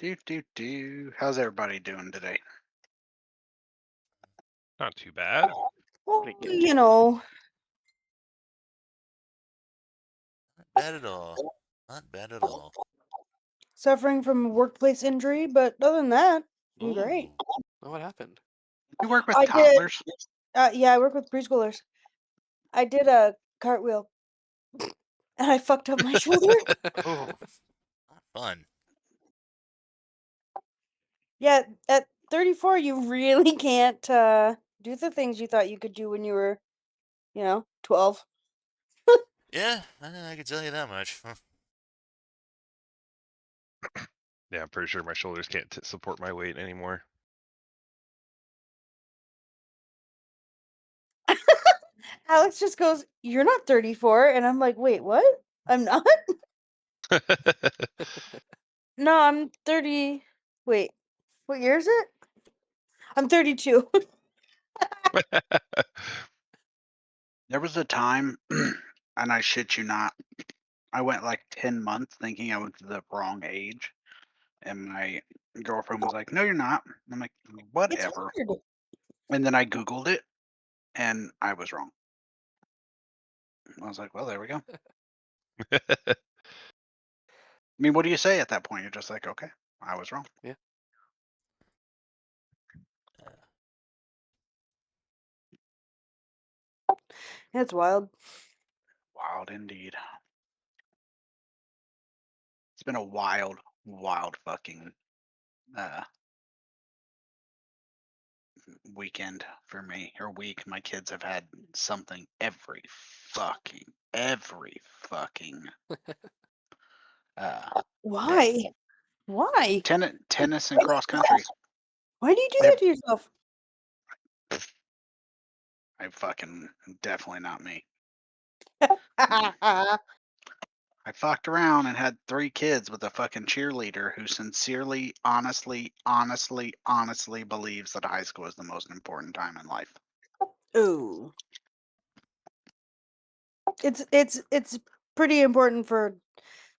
How's everybody doing today? Not too bad. Well, Pretty good. Not bad at all. Not bad at all. suffering from a workplace injury, but other than that, I'm great. Ooh. Oh, What happened? You work with I did, toddlers? yeah, I work with preschoolers. I did a cartwheel and I fucked up my shoulder. Oh, Not fun. Yeah, at 34, you really can't do the things you thought you could do when you were, 12. Yeah, I can tell you that much. yeah, I'm pretty sure my shoulders can't support my weight anymore. Alex just goes, "You're not 34," and I'm like, "Wait, what? I'm not? No, I'm 30. Wait, what year is it? I'm 32." There was a time, and I shit you not, I went like 10 months thinking I was the wrong age, and my girlfriend was like, "No, you're not." I'm like, It's "Whatever." weird. And then I Googled it, and I was wrong. I was like, "Well, there we go." I mean, what do you say at that point? You're just like, "Okay, I was wrong." Yeah. It's wild. Wild indeed. It's been a wild, wild fucking uh, weekend for me, or week. My kids have had something every fucking uh, day. Why? Why? Tennis and cross country. Why do you do They that to yourself? I fucking definitely not me. I I fucked around and had 3 kids with a fucking cheerleader who sincerely, honestly believes that high school is the most important time in life. Ooh. It's pretty important for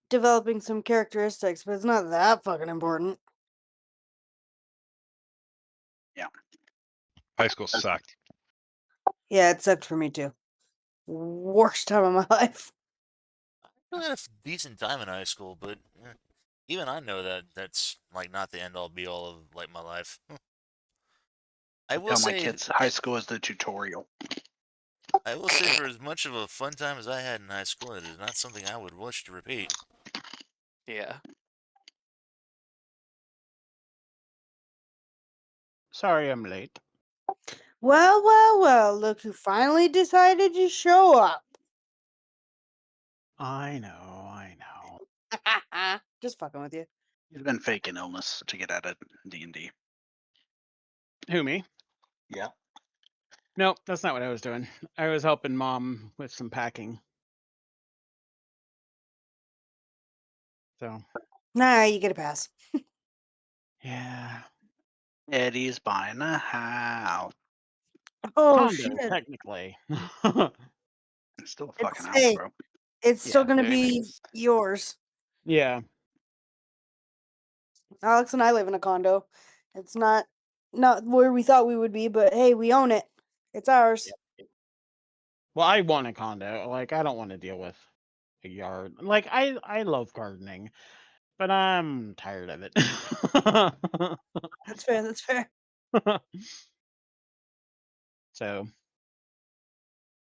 developing some characteristics, but it's not that fucking important. Yeah. High school sucked. Yeah, it sucked for me too. Worst time of my life. I had a decent time in high school, but even I know that that's like not the end all be all of like my life. I I will tell my say, kids high school is the tutorial. for as much of a fun time as I had in high school, it is not something I would wish to repeat. Yeah. Sorry I'm late. Well, look who finally decided to show up. I know, I know. Just fucking with you. He's been faking illness to get out of D&D. Who, me? Yeah. No, that's not what I was doing. I was helping mom with some packing. So, Nah, you get a pass. yeah. Eddie's buying a house. Oh Condo, shit. technically. It's still a fucking It's house, hey, bro. it's still Yeah. gonna Very be nice. yours. Yeah. Alex and I live in a condo. It's not where we thought we would be, but hey, we own it. It's ours. Well, I want a condo. Like, I don't want to deal with a yard. Like, I love gardening, but I'm tired of it. That's fair, that's fair. So,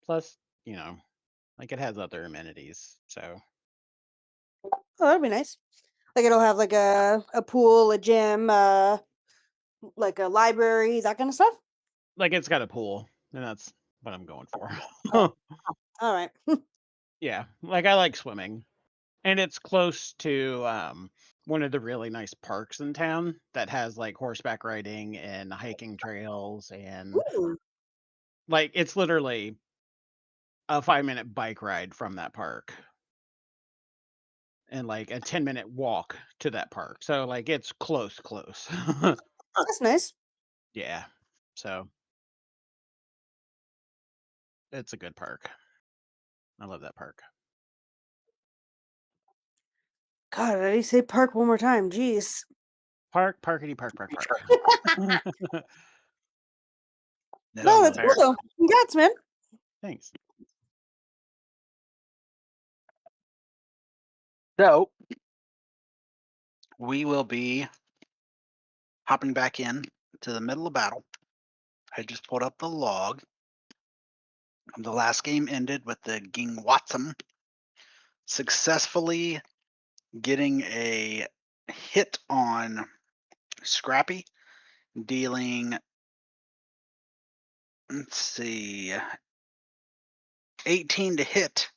plus, you know, like it has other amenities. So, Oh, that'd be nice. Like it'll have like a pool, a gym, like a library, that kind of stuff. like, it's got a pool, and that's what I'm going for. Oh, all right. Yeah, like I like swimming, and it's close to one of the really nice parks in town that has like horseback riding and hiking trails, and Ooh, like it's literally a 5-minute bike ride from that park and like a 10-minute walk to that park. So like it's close. that's nice. Yeah. So it's a good park. I love that park. God, I did you say park one more time? Jeez. Park, parkity, park, park, park. No, that's cool though. Congrats, man. Thanks. So we will be hopping back in to the middle of battle. I just pulled up the log. The last game ended with the Ging Watsum successfully getting a hit on Scrappy, dealing, let's see, 18 to hit,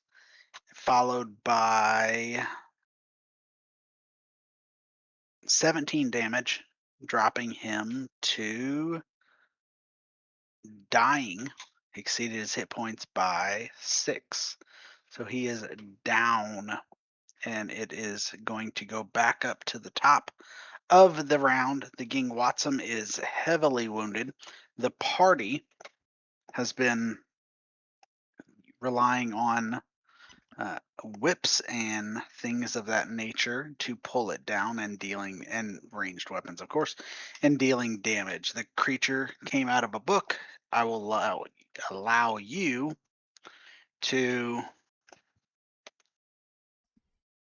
followed by 17 damage, dropping him to dying. Exceeded his hit points by 6. So he is down, and it is going to go back up to the top of the round. The Ging Watsum is heavily wounded. The party has been relying on whips and things of that nature to pull it down, and dealing, and ranged weapons, of course, and dealing damage. The creature came out of a book. I will allow you to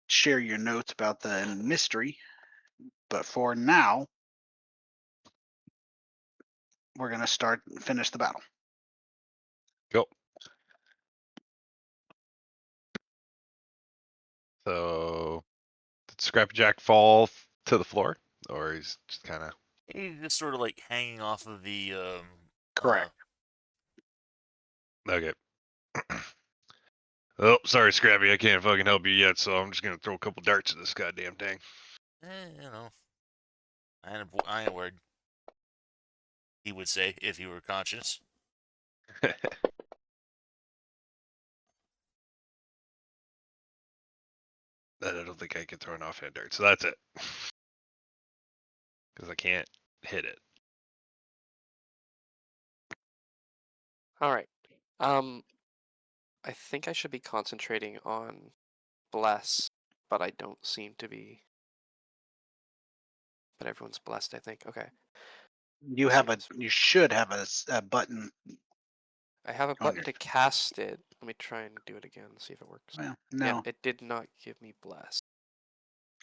share your notes about the mystery, but for now, we're going to finish the battle. Go. So, did Scrappy Jack fall to the floor, or he's just kind of? He's just sort of like hanging off of the. Correct. Okay. Oh, sorry, Scrappy. I can't fucking help you yet, so I'm just gonna throw a couple darts at this goddamn thing. You know, I ain't worried. He would say if he were conscious. I don't think I can throw an offhand dart, so that's it. Because I can't hit it. All right. I think I should be concentrating on bless, but I don't seem to be. But everyone's blessed, I think. Okay. You Let's have see a, this. you should have a button. I have a on button your- to cast it. Let me try and do it again, see if it works. Well, Yep, no, it did not give me bless.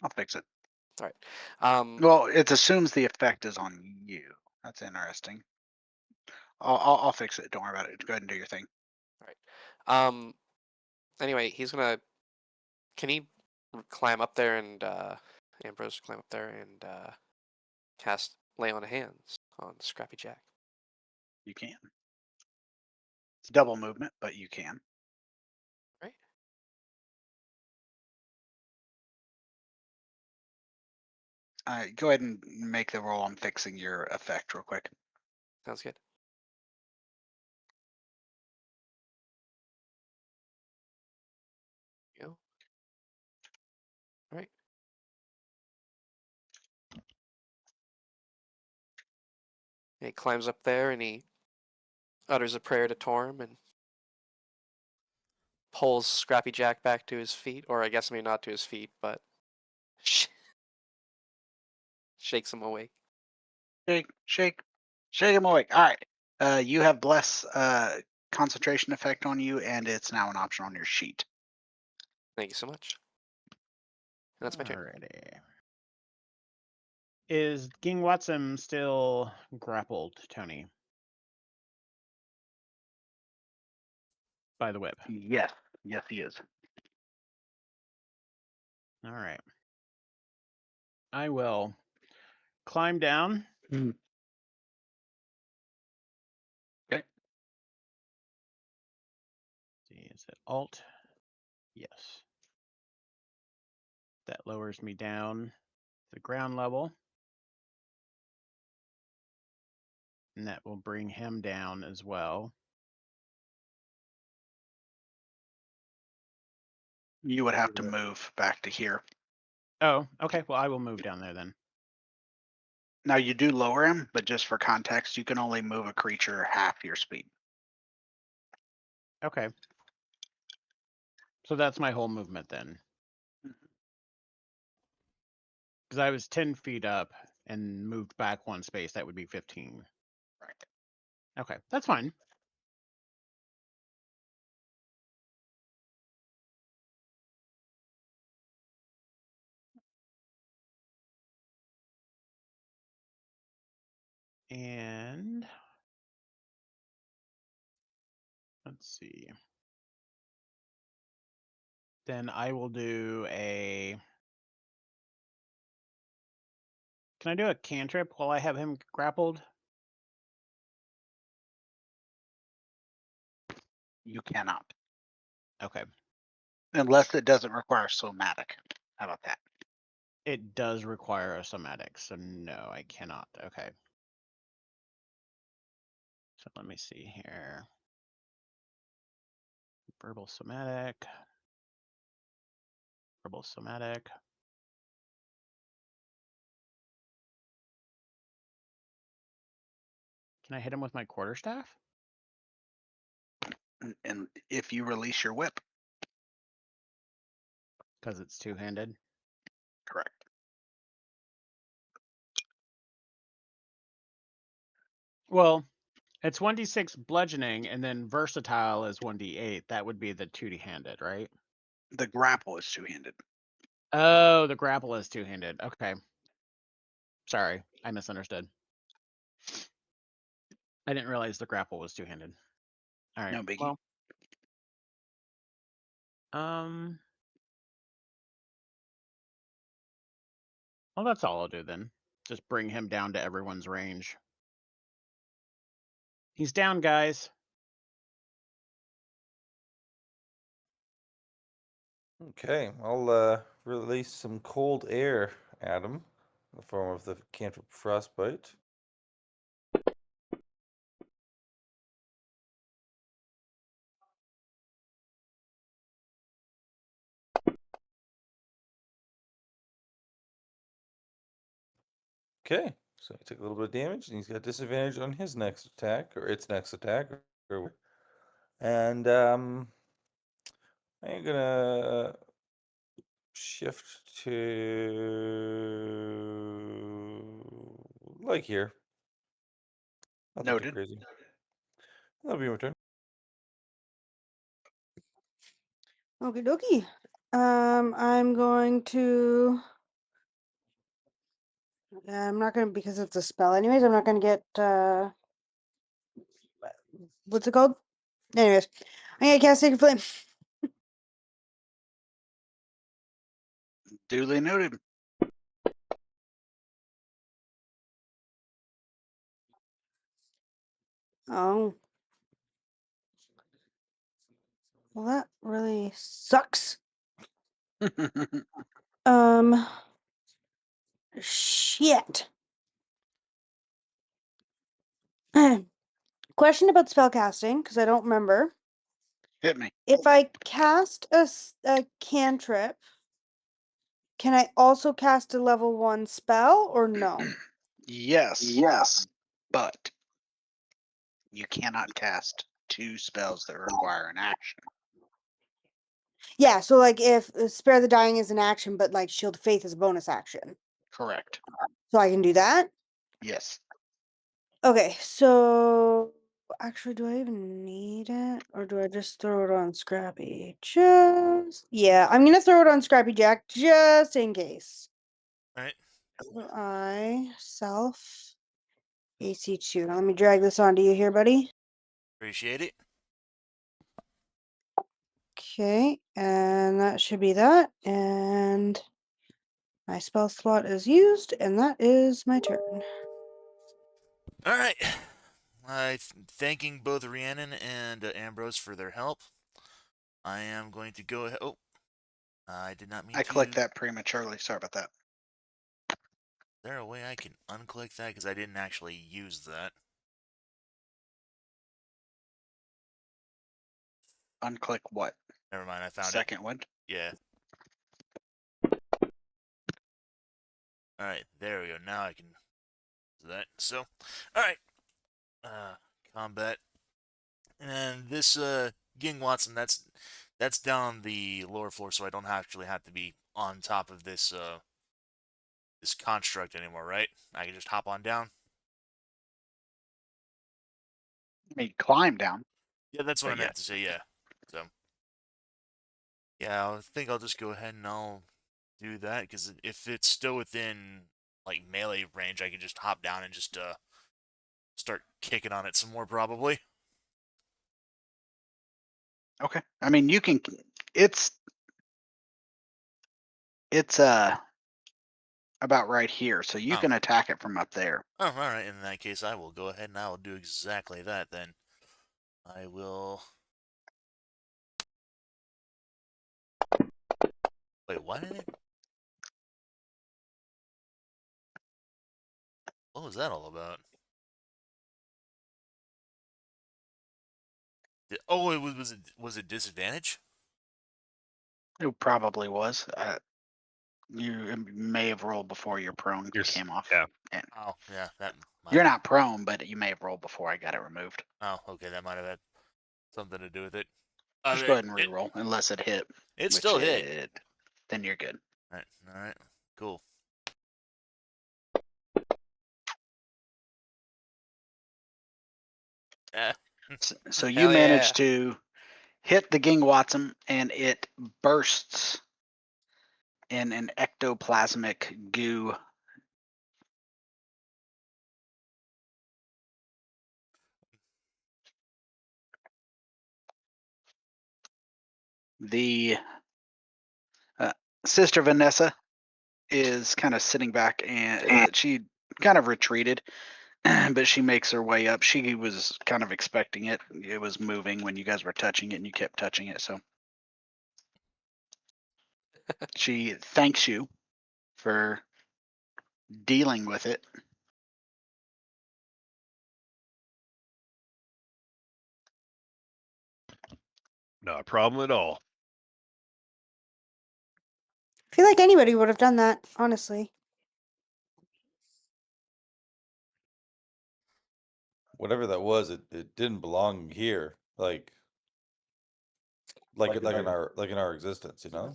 I'll fix it. All right. Well, it assumes the effect is on you. That's interesting. I'll fix it. Don't worry about it. Go ahead and do your thing. All right. Anyway, he's gonna. Can he climb up there and Ambrose climb up there and cast lay on hands on Scrappy Jack? You can. It's double movement, but you can. Right. Go ahead and make the roll. I'm fixing your effect real quick. Sounds good. Go. All right. And he climbs up there and he utters a prayer to Torm and pulls Scrappy Jack back to his feet, or I guess maybe not to his feet, but shakes him awake. Shake him awake. All right. You have bless concentration effect on you, and it's now an option on your sheet. Thank you so much. And that's my turn. Alrighty. Is Ging Watsum still grappled, Tony? By the whip. Yes, he is. All right. I will climb down. Okay. See, is it Alt? Yes. That lowers me down to the ground level. And that will bring him down as well. You would have to move back to here. Oh, okay. Well, I will move down there then. Now you do lower him, but just for context, you can only move a creature half your speed. Okay. So that's my whole movement then. Because I was 10 feet up and moved back 1 space, that would be 15. Correct. Okay, that's fine. And let's see. Then I will do a. Can I do a cantrip while I have him grappled? You cannot. Okay. Unless it doesn't require somatic. How about that? It does require a somatic, so no, I cannot. Okay. So let me see here. Verbal somatic. Verbal somatic. Can I hit him with my quarterstaff? And if you release your whip, Because it's two-handed. correct. Well, it's 1d6 bludgeoning, and then versatile is 1d8. That would be the two-handed, right? The grapple is two-handed. Oh, the grapple is two-handed. Okay. Sorry, I misunderstood. I didn't realize the grapple was two-handed. All right. No biggie. Well, well, that's all I'll do then. Just bring him down to everyone's range. He's down, guys. Okay, I'll release some cold air at him in the form of the cantrip frostbite. Okay, so he took a little bit of damage, and he's got disadvantage on his next attack, or its next attack, and I'm gonna shift to like here. Nothing too Noted. crazy. That'll be my turn. Okie dokie. I'm going to. I'm not gonna, because it's a spell anyways. I'm not gonna get what's it called? Anyways, I'm gonna cast Sacred Flame. Duly noted. Oh. Well, that really sucks. Shit. Question about spellcasting, because I don't remember. Hit me. If I cast a cantrip, can I also cast a level 1 spell or no? Yes. But you cannot cast 2 spells that require an action. Yeah, so like if Spare the Dying is an action, but like Shield of Faith is a bonus action. Correct. So I can do that? Yes. Okay, so actually, do I even need it? Or do I just throw it on Scrappy? Yeah, I'm gonna throw it on Scrappy Jack just in case. Alright. Self AC2. Now let me drag this onto you here, buddy. Appreciate it. Okay, and that should be that. And my spell slot is used, and that is my turn. Alright. Thanking both Rhiannon and Ambrose for their help. I am going to go ahead. Oh, I did not mean I to. clicked that prematurely. Sorry about that. Is there a way I can unclick that? Because I didn't actually use that. Unclick what? Never mind, I found Second one. it. Yeah. Alright, there we go. Now I can do that. So, alright. Combat. And this Ging Watson, that's down on the lower floor, so I don't actually have to be on top of this this construct anymore, right? I can just hop on down. I mean, climb down. Yeah, that's what But I meant to say. Yeah. So. Yeah, I think I'll just go ahead and I'll do that because if it's still within like melee range, I can just hop down and just start kicking on it some more probably. Okay. I mean, you can. It's about right here, so you Oh. can attack it from up there. Oh, all right. In that case, I will go ahead and I will do exactly that then. I will. Wait, what? What was that all about? Oh, was it disadvantage? It probably was. You may have rolled before your prone You're s- came off. yeah. And Oh, yeah, that. you're not prone, but you may have rolled before I got it removed. Oh, okay, that might have had something to do with it. Just go ahead and re-roll unless it hit. It which still hit. Then you're good. All right, cool. So you Hell managed yeah. to hit the Ging Watson, and it bursts in an ectoplasmic goo. The Sister Vanessa is kind of sitting back, and she kind of retreated, but she makes her way up. She was kind of expecting it. It was moving when you guys were touching it, and you kept touching it. So she thanks you for dealing with it. Not a problem at all. I feel like anybody would have done that, honestly. Whatever that was, it didn't belong here. Like in our existence, you know?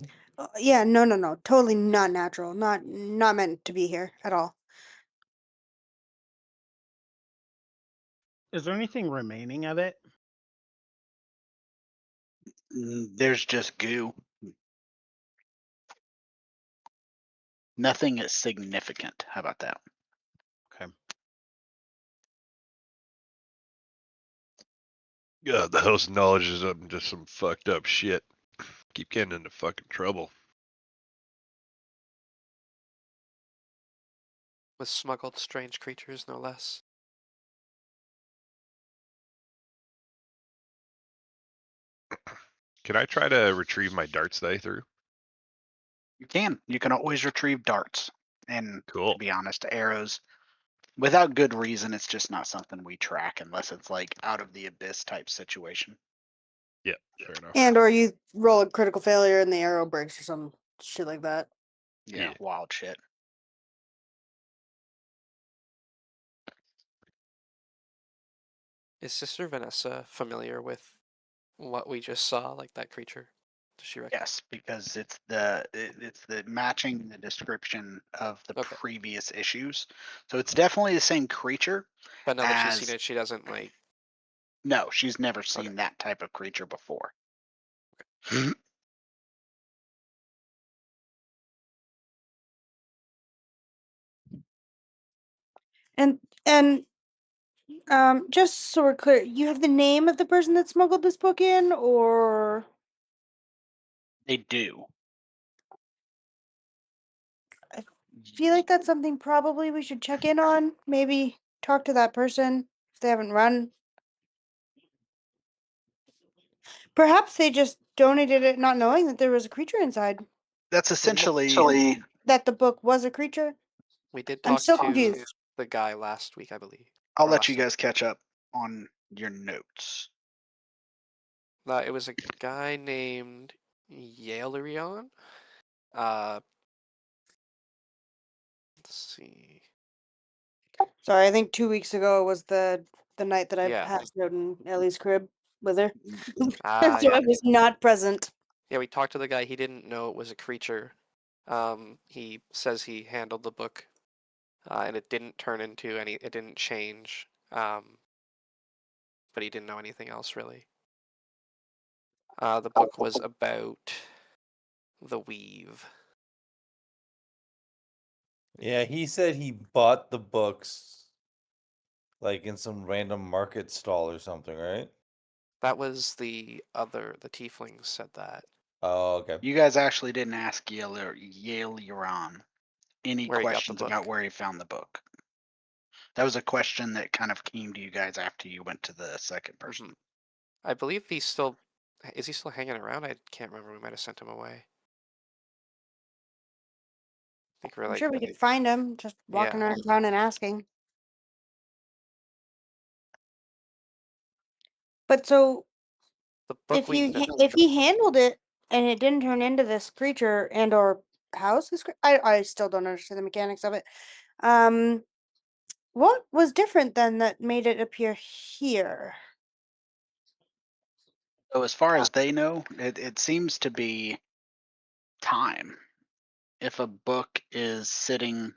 Yeah, no. Totally not natural. Not meant to be here at all. Is there anything remaining of it? There's just goo. Nothing is significant. How about that? Okay. God, the host knowledge is up into some fucked up shit. Keep getting into fucking trouble. With smuggled strange creatures, no less. Can I try to retrieve my darts that I threw? You can. You can always retrieve darts. And Cool. to be honest, arrows, without good reason, it's just not something we track unless it's like out of the abyss type situation. Yeah, fair enough. And or you roll a critical failure and the arrow breaks or some shit like that. Yeah, Yeah. wild shit. Is Sister Vanessa familiar with what we just saw, like that creature? Does she recognize? Yes, because it's the matching the description of the Okay. previous issues. So it's definitely the same creature. But now that she's as- seen it, she doesn't like. No, she's never seen Okay. that type of creature before. And just so we're clear, you have the name of the person that smuggled this book in, or They do. I feel like that's something probably we should check in on. Maybe talk to that person if they haven't run. Perhaps they just donated it not knowing that there was a creature inside. That's essentially That the book was a creature. We did I'm talk so to confused. the guy last week, I believe. I'll or let last you time. guys catch up on your notes. It was a guy named Yalerion. Let's see. Sorry, I think 2 weeks ago was the night that I Yeah. passed out in Ellie's crib with her. Ah, So yeah. I was not present. Yeah, we talked to the guy. He didn't know it was a creature. He says he handled the book, and it didn't turn into any. It didn't change. But he didn't know anything else really. The book was about the weave. Yeah, he said he bought the books like in some random market stall or something, right? That was the tieflings said that. Oh, okay. You guys actually didn't ask Yaleron any Where he got the questions about book. where he found the book. That was a question that kind of came to you guys after you went to the second person. I believe he's still. Is he still hanging around? I can't remember. We might have sent him away. I think we're I'm like, sure we could find him just walking around town and asking. But so the book if he handled it and it didn't turn into this creature and or house this I still don't understand the mechanics of it. What was different then that made it appear here? So as far as they know, it seems to be time. If a book is sitting,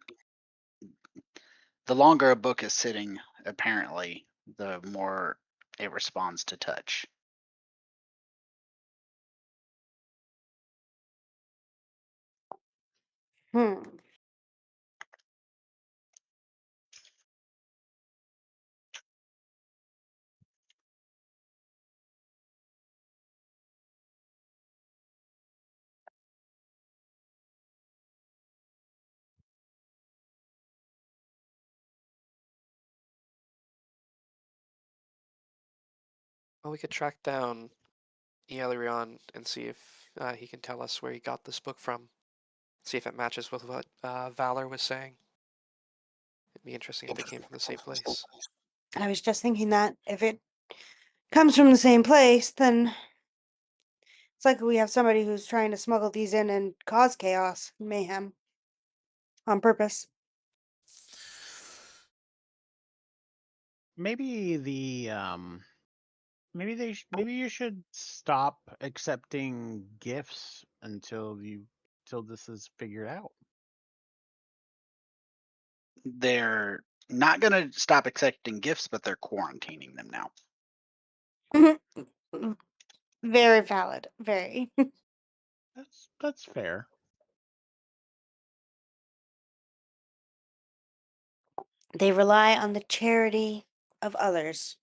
the longer a book is sitting, apparently, the more it responds to touch. Well, we could track down Yalerion and see if he can tell us where he got this book from. See if it matches with what Valor was saying. It'd be interesting if they came from the same place. I was just thinking that if it comes from the same place, then it's like we have somebody who's trying to smuggle these in and cause chaos, mayhem, on purpose. Maybe maybe you should stop accepting gifts until this is figured out. They're not going to stop accepting gifts, but they're quarantining them now. Very valid. Very. That's fair. They rely on the charity of others.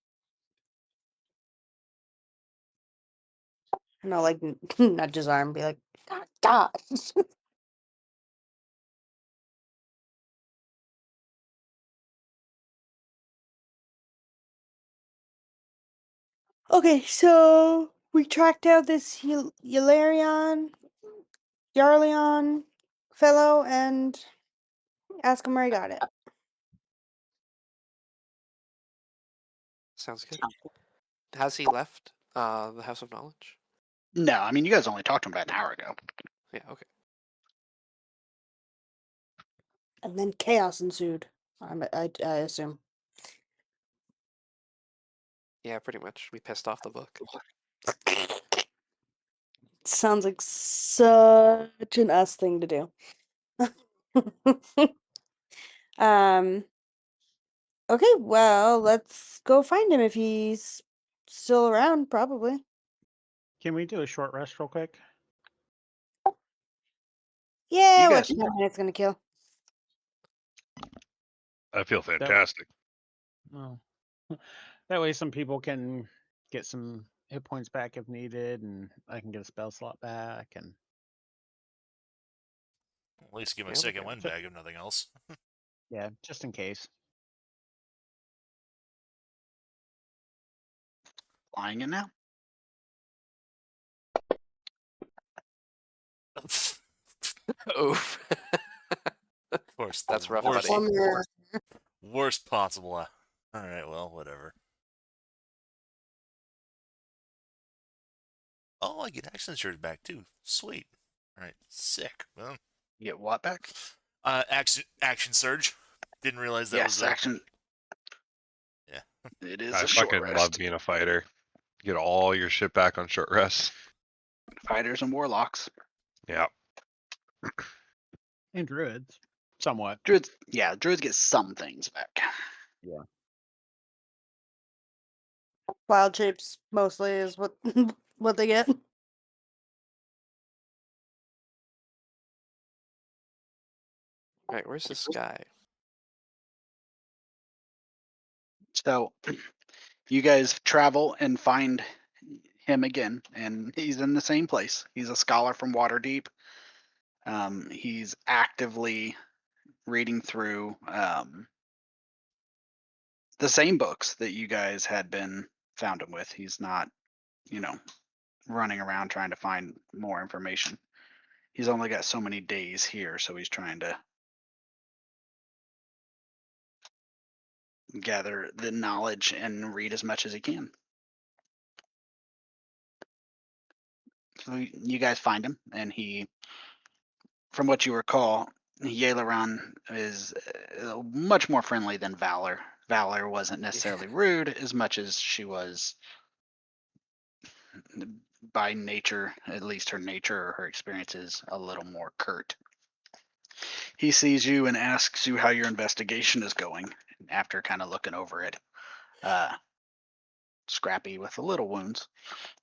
And I'll like nudge his arm and be like, "God." Okay, so we tracked down this Yalerion fellow and ask him where he got it. Sounds good. Has he left the House of Knowledge? No, I mean, you guys only talked to him about an hour ago. Yeah, okay. And then chaos ensued. I assume. Yeah, pretty much. We pissed off the book. Sounds like such an us thing to do. Okay, well, let's go find him if he's still around, probably. Can we do a short rest real quick? Yeah, You what's guys- 10 minutes gonna kill? I feel fantastic. Oh. That way some people can get some hit points back if needed, and I can get a spell slot back, and At least give him Yeah, a we'll second get wind it. bag if nothing else. yeah, just in case. Flying in now. Oof. Of course, That's the rough, worst, buddy. worst possible. All right, well, whatever. Oh, I get action surge back too. Sweet. All right, sick. Well, You get what back? action surge. Didn't realize that Yes, was a action. Yeah. It is I a short fucking rest. love being a fighter. Get all your shit back on short rests. Fighters and warlocks. Yeah. And druids, somewhat. Druids, yeah, druids get some things back. Wild shapes mostly is what what they get. Right, where's this guy? So you guys travel and find him again, and he's in the same place. He's a scholar from Waterdeep. He's actively reading through the same books that you guys had been found him with. He's not, you know, running around trying to find more information. He's only got so many days here, so he's trying to gather the knowledge and read as much as he can. So you guys find him, and he, from what you recall, Yaleron is much more friendly than Valor. Valor wasn't necessarily rude as much as she was, by nature, at least her nature or her experiences, a little more curt. He sees you and asks you how your investigation is going after kind of looking over it. Scrappy with the little wounds,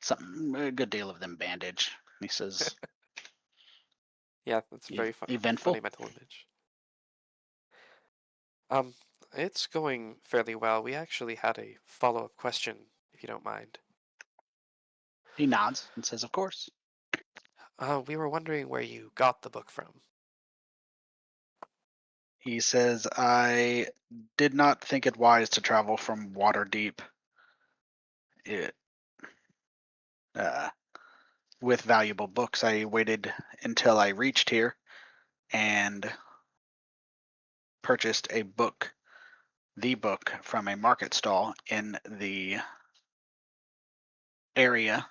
a good deal of them bandaged. He says, Yeah, that's a very eventful. funny mental image. It's going fairly well. We actually had a follow-up question, if you don't mind. He nods and says, of course. We were wondering where you got the book from. He says, I did not think it wise to travel from Waterdeep with valuable books. I waited until I reached here and purchased the book from a market stall in the area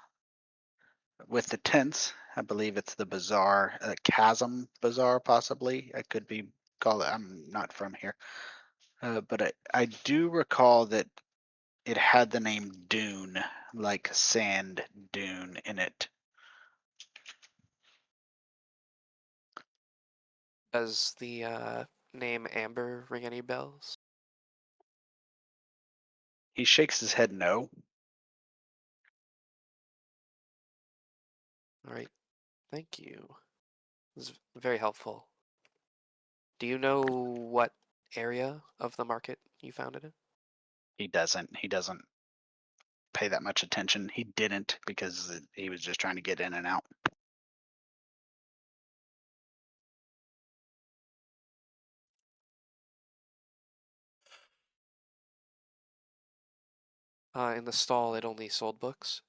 with the tents. I believe it's the bazaar, Chasm Bazaar, possibly. I could be called. I'm not from here, but I do recall that it had the name Dune, like sand dune, in it. Does the name Amber ring any bells? He shakes his head no. All right, thank you. This is very helpful. Do you know what area of the market you found it in? He doesn't. He doesn't pay that much attention. He didn't because he was just trying to get in and out. In the stall, it only sold books.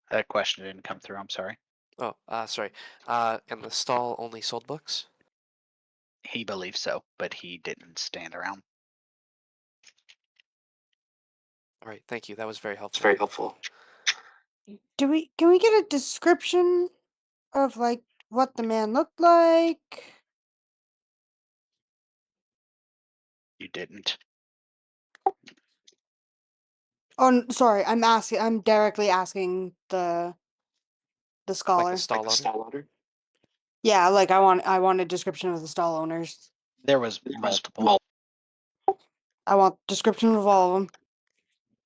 That question didn't come through. I'm sorry. Oh, sorry. And the stall only sold books? He believes so, but he didn't stand around. All right, thank you. That was very helpful. very helpful. Can we get a description of like what the man looked like? You didn't. Oh, sorry. I'm directly asking the scholar. Like the stall owner? Yeah, like I want a description of the stall owners. There was multiple. I want description of all of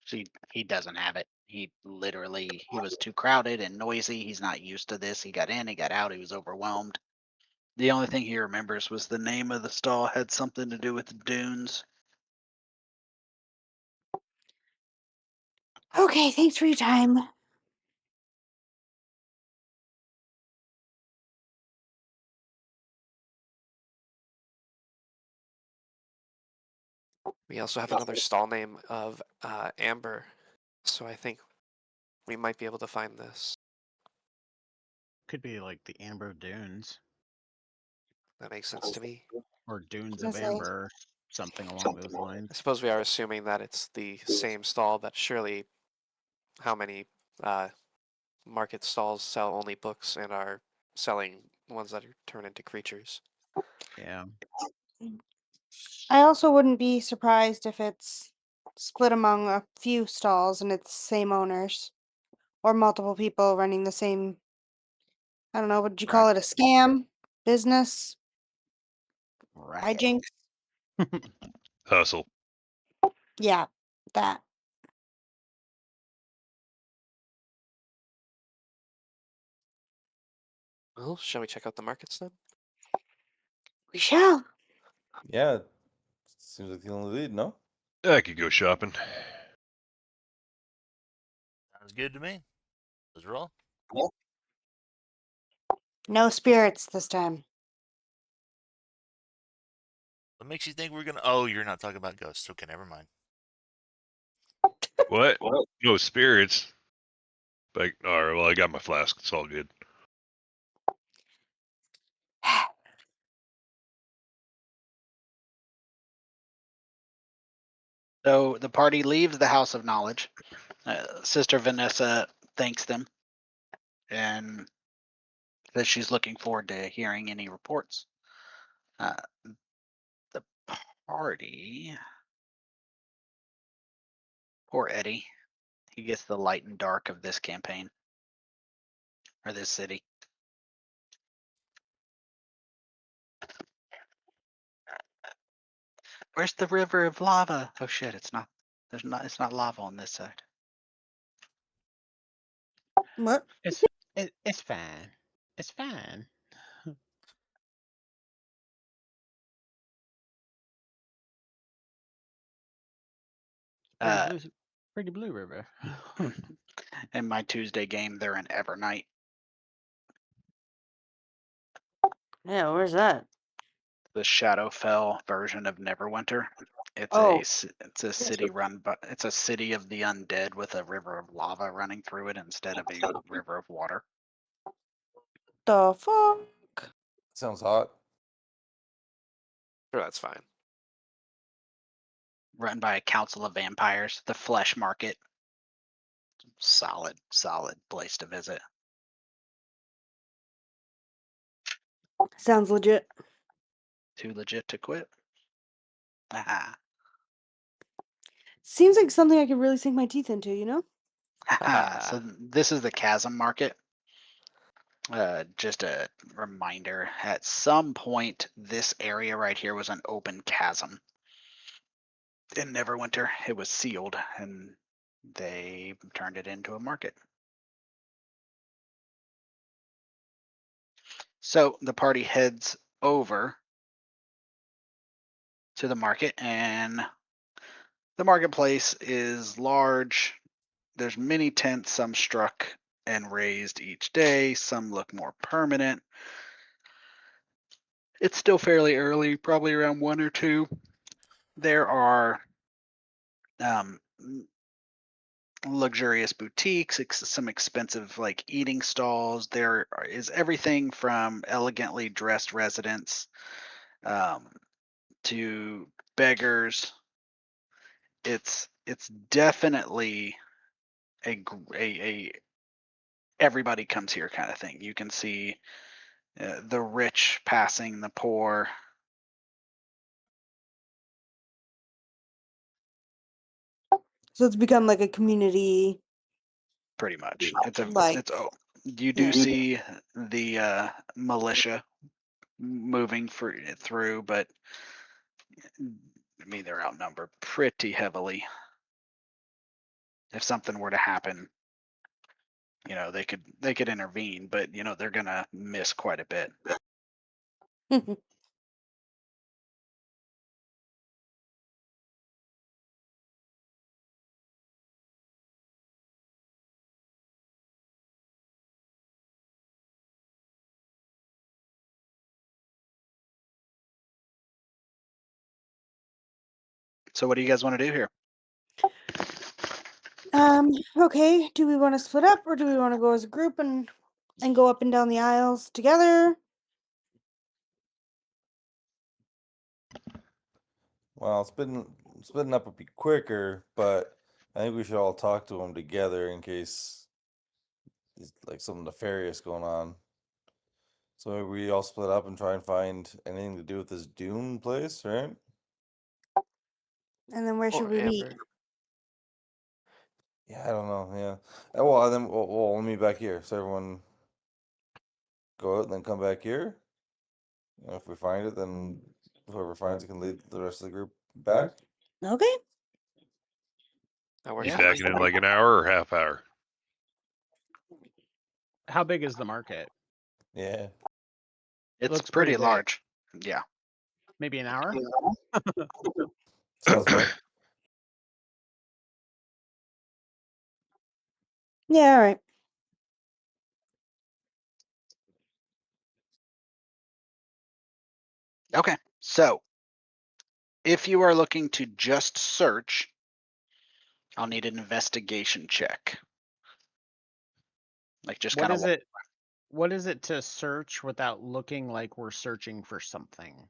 them. He doesn't have it. He was too crowded and noisy. He's not used to this. He got in, he got out, he was overwhelmed. The only thing he remembers was the name of the stall had something to do with the dunes. Okay, thanks for your time. We also have another stall name of Amber, so I think we might be able to find this. Could be like the Amber Dunes That makes sense to me. or Dunes Gonna of say. Amber, something along those I lines. suppose we are assuming that it's the same stall, but surely how many market stalls sell only books and are selling ones that are turned into creatures? Yeah. I also wouldn't be surprised if it's split among a few stalls and it's the same owners or multiple people running the same. I don't know. Would you call it a scam? Business? Racket. Hijinks? Hustle. Yeah, that. Well, shall we check out the markets then? We shall. Yeah, seems like the only lead, no? I could go shopping. Sounds good to me. Let's roll. No spirits this time. What makes you think we're gonna? Oh, you're not talking about ghosts. Okay, never mind. What? No spirits. Like, all right, well, I got my flask. It's all good. So the party leaves the House of Knowledge. Sister Vanessa thanks them and says she's looking forward to hearing any reports. The party. Poor Eddie. He gets the light and dark of this campaign. Or this city. Where's the river of lava? Oh shit, it's not. It's not lava on this side. What? It's fine. It's fine. Uh, Pretty blue river. in my Tuesday game, they're in Evernight. Yeah, where's that? The Shadowfell version of Neverwinter. It's Oh. it's a city run, but it's a city of the undead with a river of lava running through it instead of a river of water. The fuck? Sounds hot. Sure, that's fine. Run by a council of vampires. The Flesh Market. Solid place to visit. Sounds legit. Too legit to quit. Ah, Seems like something I could really sink my teeth into, you know? so this is the Chasm Market. Just a reminder, at some point, this area right here was an open chasm. In Neverwinter, it was sealed, and they turned it into a market. So the party heads over to the market, and the marketplace is large. There's many tents, some struck and raised each day, some look more permanent. It's still fairly early, probably around 1 or 2. There are luxurious boutiques, some expensive like eating stalls. There is everything from elegantly dressed residents to beggars. It's definitely a everybody comes here kind of thing. You can see the rich passing the poor. So it's become like a community. Pretty much, Like, you do see the militia moving through, but I mean they're outnumbered pretty heavily. If something were to happen, you know, they could intervene, but you know they're gonna miss quite a bit. So what do you guys want to do here? Okay, do we want to split up or do we want to go as a group and go up and down the aisles together? Well, splitting up would be quicker, but I think we should all talk to him together in case there's like something nefarious going on. So maybe we all split up and try and find anything to do with this Dune place, right? And then where should Or we meet? Amber. Yeah, I don't know. Yeah. Well, then we'll meet back here. So everyone go out and then come back here. And if we find it, then whoever finds it can lead the rest of the group back. Okay. That works You Yeah. for me. back in like an hour or half hour? How big is the market? Yeah. It's Looks pretty pretty big. large. Yeah. Maybe an hour? Sounds right. Yeah, all right. Okay. So if you are looking to just search, I'll need an investigation check. Like just What kind is of it? What is it to search without looking like we're searching for something?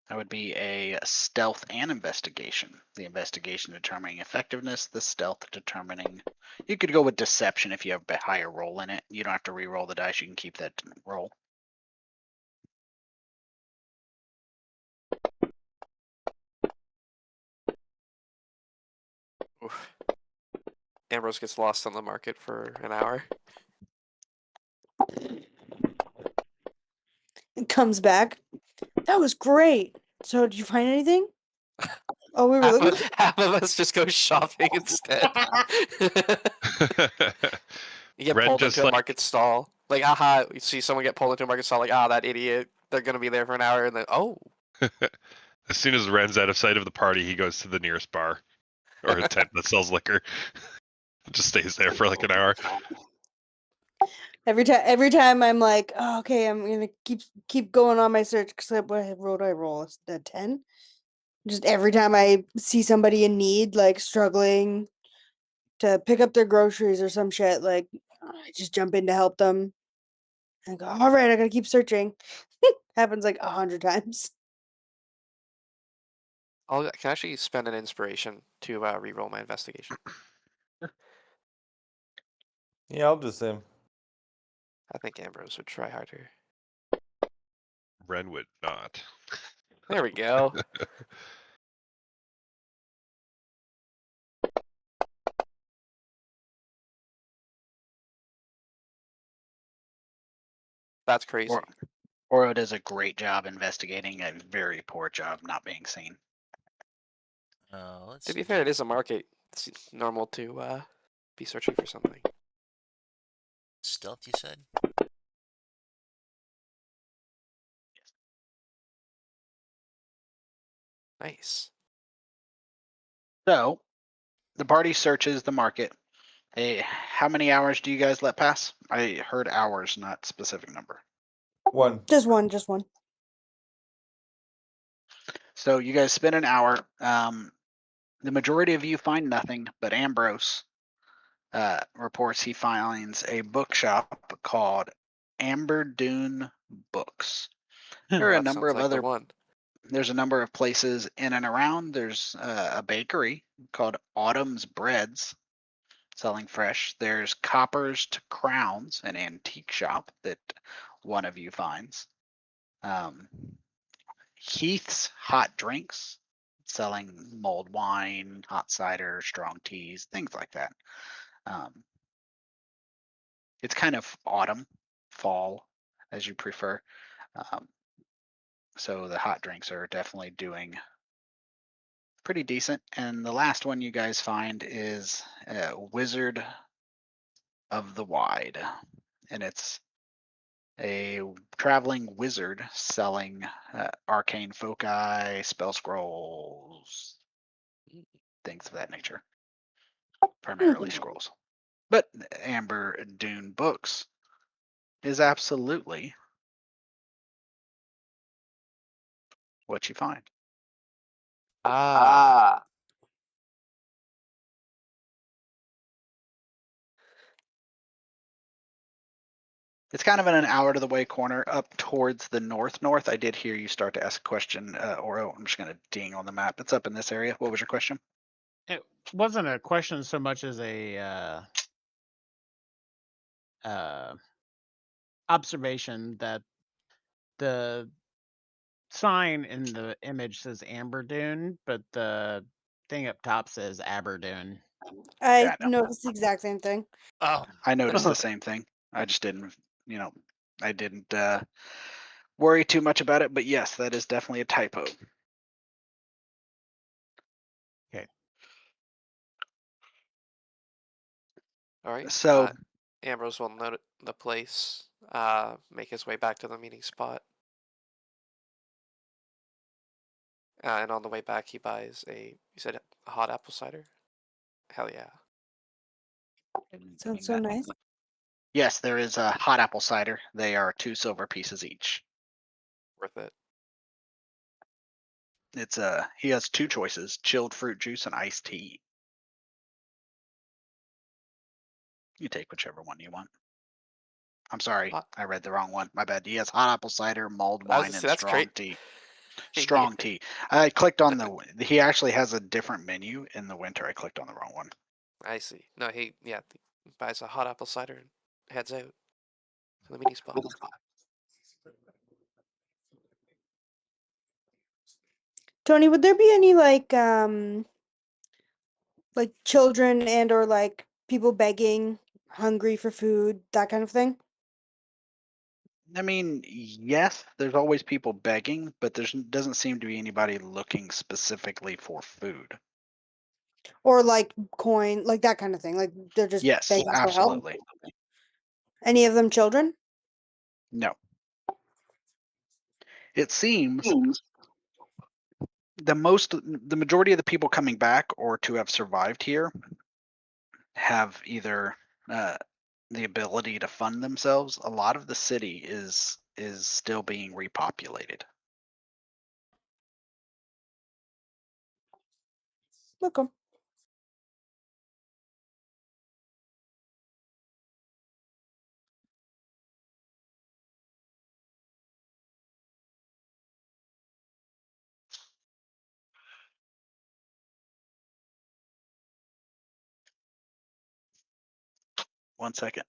that would be a stealth and investigation. The investigation determining effectiveness, the stealth determining. You could go with deception if you have a higher roll in it. You don't have to re-roll the dice. You can keep that roll. Oof. Ambrose gets lost on the market for an hour. It comes back. That was great. So, did you find anything? Oh, we were Half looking. of, half of us just go shopping instead. You get Ren pulled just into a like market stall. Like, aha, you see someone get pulled into a market stall, like, that idiot. They're gonna be there for an hour, and then, oh. as soon as Ren's out of sight of the party, he goes to the nearest bar or a tent that sells liquor. Just stays there for like an hour. Every time I'm like, oh, okay, I'm gonna keep going on my search because what road I roll? Is that 10? Just every time I see somebody in need, like struggling to pick up their groceries or some shit, like I just jump in to help them. And go, all right, I gotta keep searching. Happens like 100 times. I can actually spend an inspiration to re-roll my investigation. Yeah, I'll do the same. I think Ambrose would try harder. Ren would not. There we go. That's crazy. Oro does a great job investigating, a very poor job not being seen. Let's To be see. fair, it is a market. It's normal to be searching for something. Stealth, you said? Nice. So the party searches the market. Hey, how many hours do you guys let pass? I heard hours, not specific number. One. Just one. So you guys spend an hour. The majority of you find nothing, but Ambrose reports he finds a bookshop called Amber Dune Books. There are a That number sounds of like the other. one. There's a number of places in and around. There's a bakery called Autumn's Breads selling fresh. There's Coppers to Crowns, an antique shop that one of you finds. Heath's Hot Drinks, selling mulled wine, hot cider, strong teas, things like that. It's kind of autumn, fall, as you prefer. So the hot drinks are definitely doing pretty decent. And the last one you guys find is Wizard of the Wide. And it's a traveling wizard selling arcane foci, spell scrolls, things of that nature. Primarily scrolls. But Amber Dune Books is absolutely what you find. Ah. It's kind of in an out of the way corner up towards the north. I did hear you start to ask a question, Oro. I'm just going to ding on the map. It's up in this area. What was your question? It wasn't a question so much as a observation that the sign in the image says Amber Dune, but the thing up top says Aberdune. I Yeah, I know. noticed the exact same thing. Oh, I noticed the same thing. I just didn't, I didn't worry too much about it. But yes, that is definitely a typo. All right. So Ambrose will note the place, make his way back to the meeting spot. And on the way back, he buys you said a hot apple cider? Hell yeah. Sounds so nice. yes, there is a hot apple cider. They are 2 silver pieces each. Worth it. It's he has 2 choices: chilled fruit juice and iced tea. You take whichever one you want. I'm sorry, Hot- I read the wrong one. My bad. He has hot apple cider, mulled I was wine, gonna and say, that's strong great. tea. Yeah. Strong tea. I clicked on he actually has a different menu in the winter. I clicked on the wrong one. I see. No, he buys a hot apple cider and heads out to the meeting spot. Tony, would there be any like children and or like people begging, hungry for food, that kind of thing? I mean, yes, there's always people begging, but doesn't seem to be anybody looking specifically for food. Or like coin, like that kind of thing. Like they're just Yes, begging for help. absolutely. Any of them children? No. It seems the majority of the people coming back or to have survived here have either the ability to fund themselves. A lot of the city is still being repopulated. Okay. One second.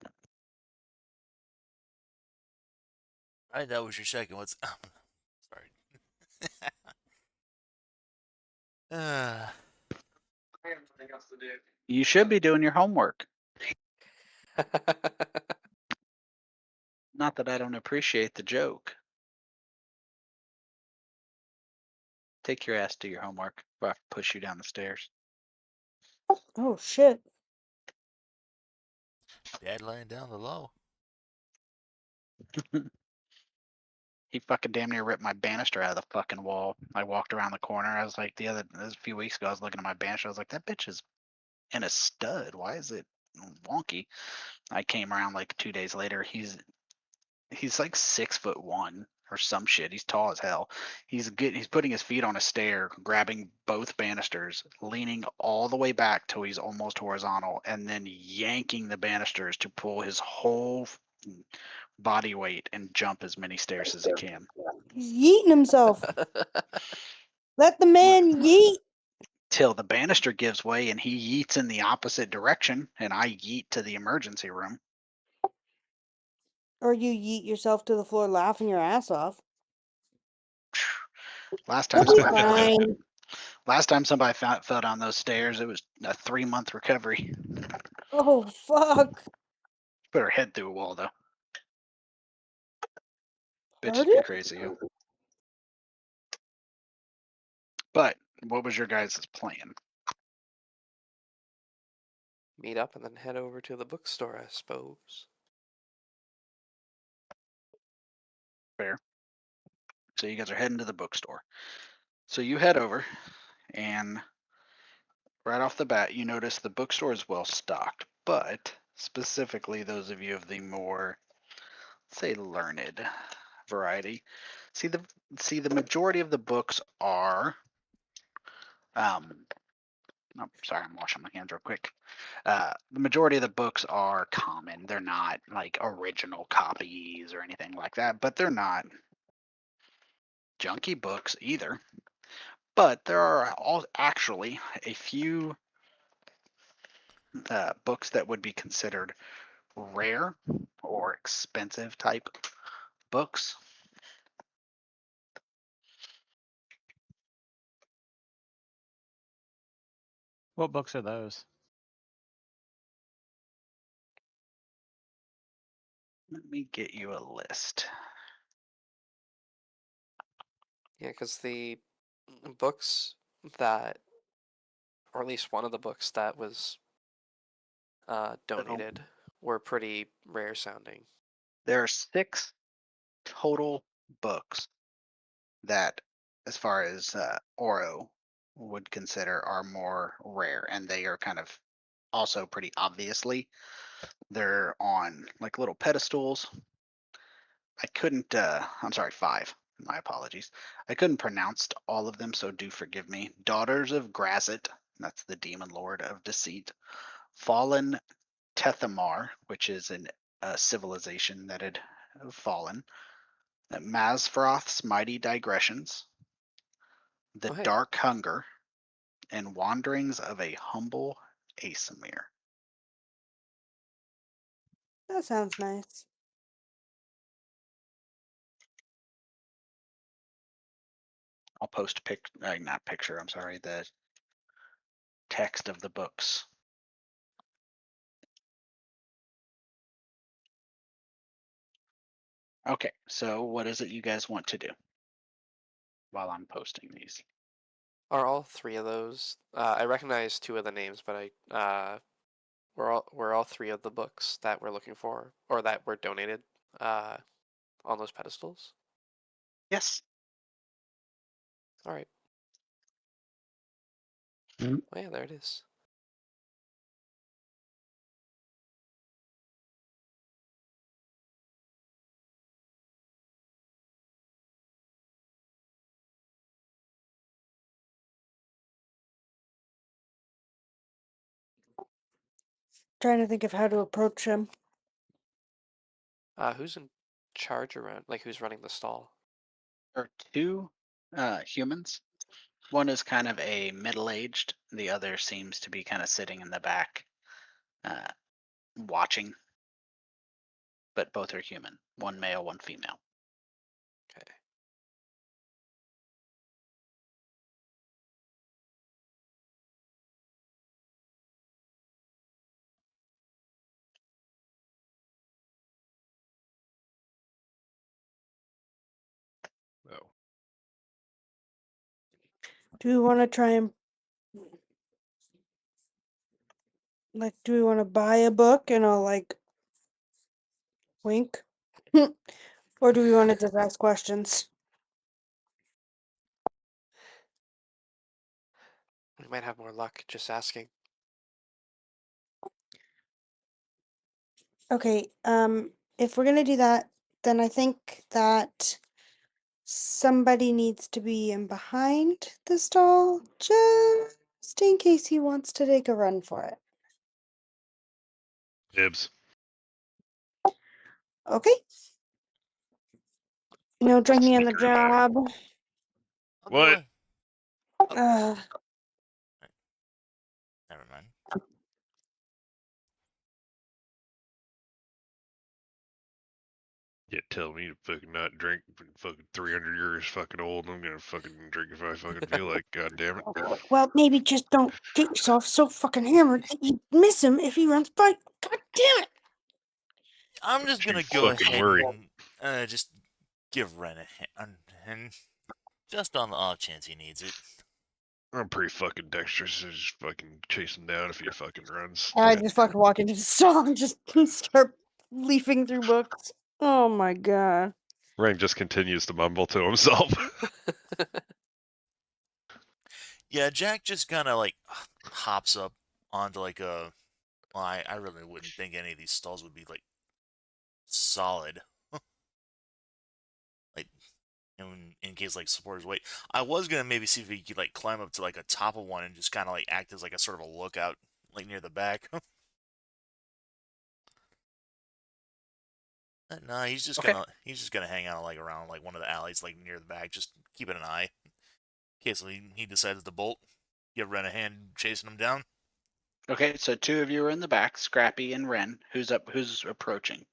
right. That was your second. What's sorry. You should be doing your homework. Not that I don't appreciate the joke. Take your ass to your homework before I have to push you down the stairs. Oh shit. Dad laying down the law. He fucking damn near ripped my banister out of the fucking wall. I walked around the corner. I was like, this was a few weeks ago, I was looking at my banister. I was like, that bitch is in a stud. Why is it wonky? I came around like 2 days later. He's like 6'1" or some shit. He's tall as hell. He's putting his feet on a stair, grabbing both banisters, leaning all the way back till he's almost horizontal, and then yanking the banisters to pull his whole body weight and jump as many stairs as he can. He's yeeting himself. Let the man yeet. Till the banister gives way and he yeets in the opposite direction, and I yeet to the emergency room. Or you yeet yourself to the floor laughing your ass off. Last time You'll be somebody fine. fell down those stairs, it was a 3-month recovery. Oh fuck. Put her head through a wall though. Bitches Heard be it? crazy. Yo. But what was your guys' plan? Meet up and then head over to the bookstore, I suppose. Fair. So you guys are heading to the bookstore. So you head over, and right off the bat, you notice the bookstore is well stocked, but specifically those of you of the more, say, learned variety, see the majority of the books are oh, sorry, I'm washing my hands real quick. The majority of the books are common. They're not like original copies or anything like that, but they're not junky books either. But there are actually a few books that would be considered rare or expensive type books. What books are those? Let me get you a list. Yeah, because the books that, or at least one of the books that was donated, were pretty rare sounding. There are 6 total books that, as far as Oro would consider, are more rare, and they are kind of also pretty obviously. They're on like little pedestals. I couldn't. I'm sorry, 5. My apologies. I couldn't pronounce all of them, so do forgive me. Daughters of Grazit, that's the demon lord of deceit. Fallen Tethamar, which is a civilization that had fallen. Mazfroth's Mighty Digressions, The Oh, hey. Dark Hunger, and Wanderings of a Humble Asimir. That sounds nice. I'll post not picture. I'm sorry, the text of the books. Okay, so what is it you guys want to do while I'm posting these? Are all 3 of those? I recognize 2 of the names, but were all 3 of the books that we're looking for, or that were donated, on those pedestals? Yes. All right. Mhm. Oh yeah, there it is. Trying to think of how to approach him. Who's in charge around? Like, who's running the stall? There are 2 humans. One is kind of a middle-aged. The other seems to be kind of sitting in the back, watching. But both are human. One male, one female. Okay. Oh. Do we want to try and do we want to buy a book and I'll wink? Or do we want to just ask questions? We might have more luck just asking. Okay, if we're gonna do that, then I think that somebody needs to be in behind the stall just in case he wants to take a run for it. Dibs. Okay. No drinking on the Sneaker guy. job. I'll What? go. Uh, Never mind. You tell me to fucking not drink. Fucking 300 years fucking old. I'm gonna fucking drink if I fucking feel like. God damn it. well, maybe just don't get yourself so fucking hammered that you miss him if he runs by. God damn it! I'm just You gonna go fucking ahead worry. and just give Ren a hand, just on the off chance he needs it. I'm pretty fucking dexterous. So just fucking chase him down if he fucking runs. I just fucking walk into the stall and just start leafing through books. Oh my god. Rank just continues to mumble to himself. Yeah, Jack just kind of like hops up onto like a. Well, I really wouldn't think any of these stalls would be like solid. Like in case like supporters wait. I was gonna maybe see if he could like climb up to like a top of one and just kind of like act as like a sort of a lookout like near the back. No, he's just Okay. gonna hang out like around like one of the alleys like near the back, just keeping an eye in case he decides to bolt. Give Ren a hand chasing him down. Okay, so 2 of you are in the back, Scrappy and Ren. Who's approaching?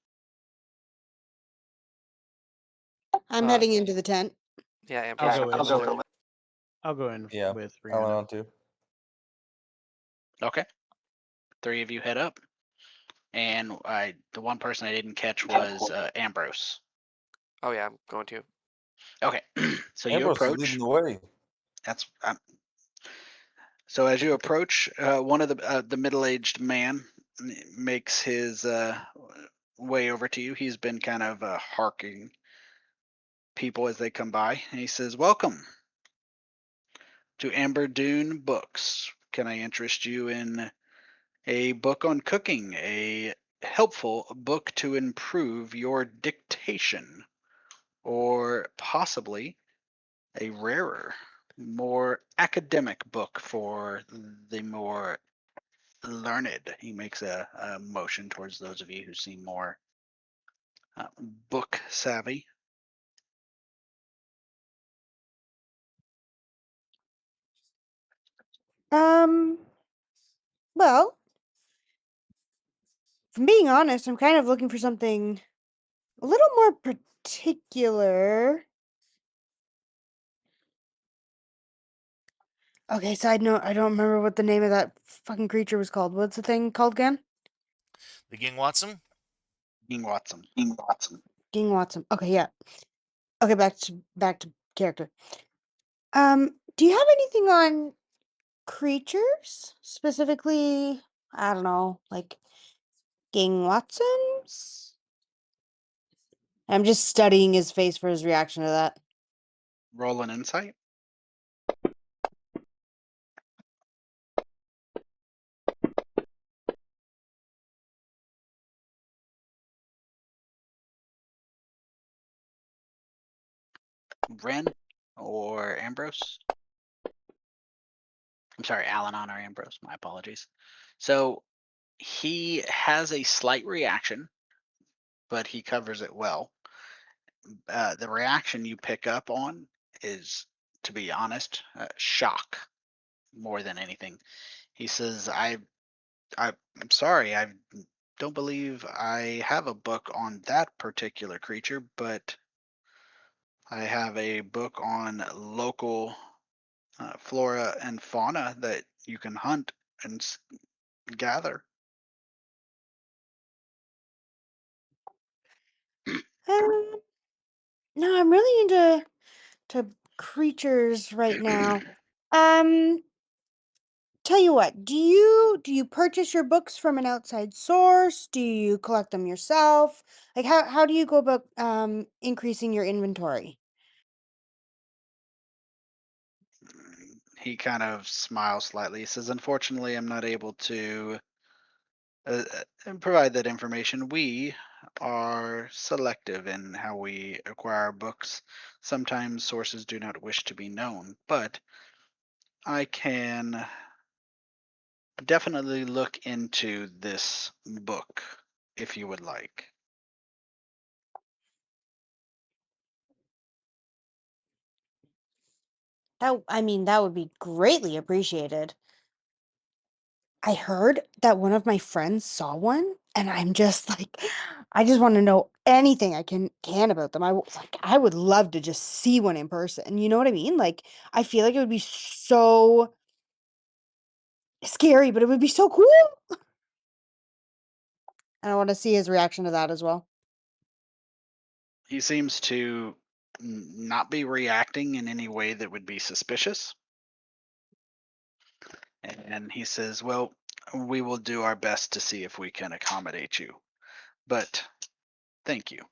I'm Uh, heading into the tent. Yeah, I'll Ambrose. go will in. go with- I'll go in Yeah, with I went Rihanna. on too. Okay. 3 of you head up. And the one person I didn't catch was Ambrose. Oh yeah, I'm going to. Okay, so you Ambrose is approach. leading the way. That's so as you approach, one of the middle-aged man makes his way over to you. He's been kind of harking people as they come by, and he says, "Welcome to Amber Dune Books. Can I interest you in a book on cooking? A helpful book to improve your dictation, or possibly a rarer, more academic book for the more learned." He makes a motion towards those of you who seem more book savvy. Well, if I'm being honest, I'm kind of looking for something a little more particular. Okay, side note, I don't remember what the name of that fucking creature was called. What's the thing called again? The Ging Watson? Dean Watson. Ging Watson. Okay, yeah. Okay, back to character. Do you have anything on creatures? Specifically, I don't know, like Ging Watsons? I'm just studying his face for his reaction to that. Roll an insight. Ren or Ambrose? I'm sorry, Alanon or Ambrose. My apologies. So he has a slight reaction, but he covers it well. The reaction you pick up on is, to be honest, shock more than anything. He says, I'm sorry, I don't believe I have a book on that particular creature, but I have a book on local flora and fauna that you can hunt and gather." Um, no, I'm really into creatures right now. Um, Tell you what, do you purchase your books from an outside source? Do you collect them yourself? Like how do you go about increasing your inventory? He kind of smiles slightly. He says, "Unfortunately, I'm not able to provide that information. We are selective in how we acquire books. Sometimes sources do not wish to be known, but I can definitely look into this book if you would like." That would be greatly appreciated. I heard that one of my friends saw one, and I'm just like, I just want to know anything I can about them. I would love to just see one in person. You know what I mean? Like, I feel like it would be so scary, but it would be so cool. And I want to see his reaction to that as well. He seems to not be reacting in any way that would be suspicious. And he says, "Well, we will do our best to see if we can accommodate you. But thank you."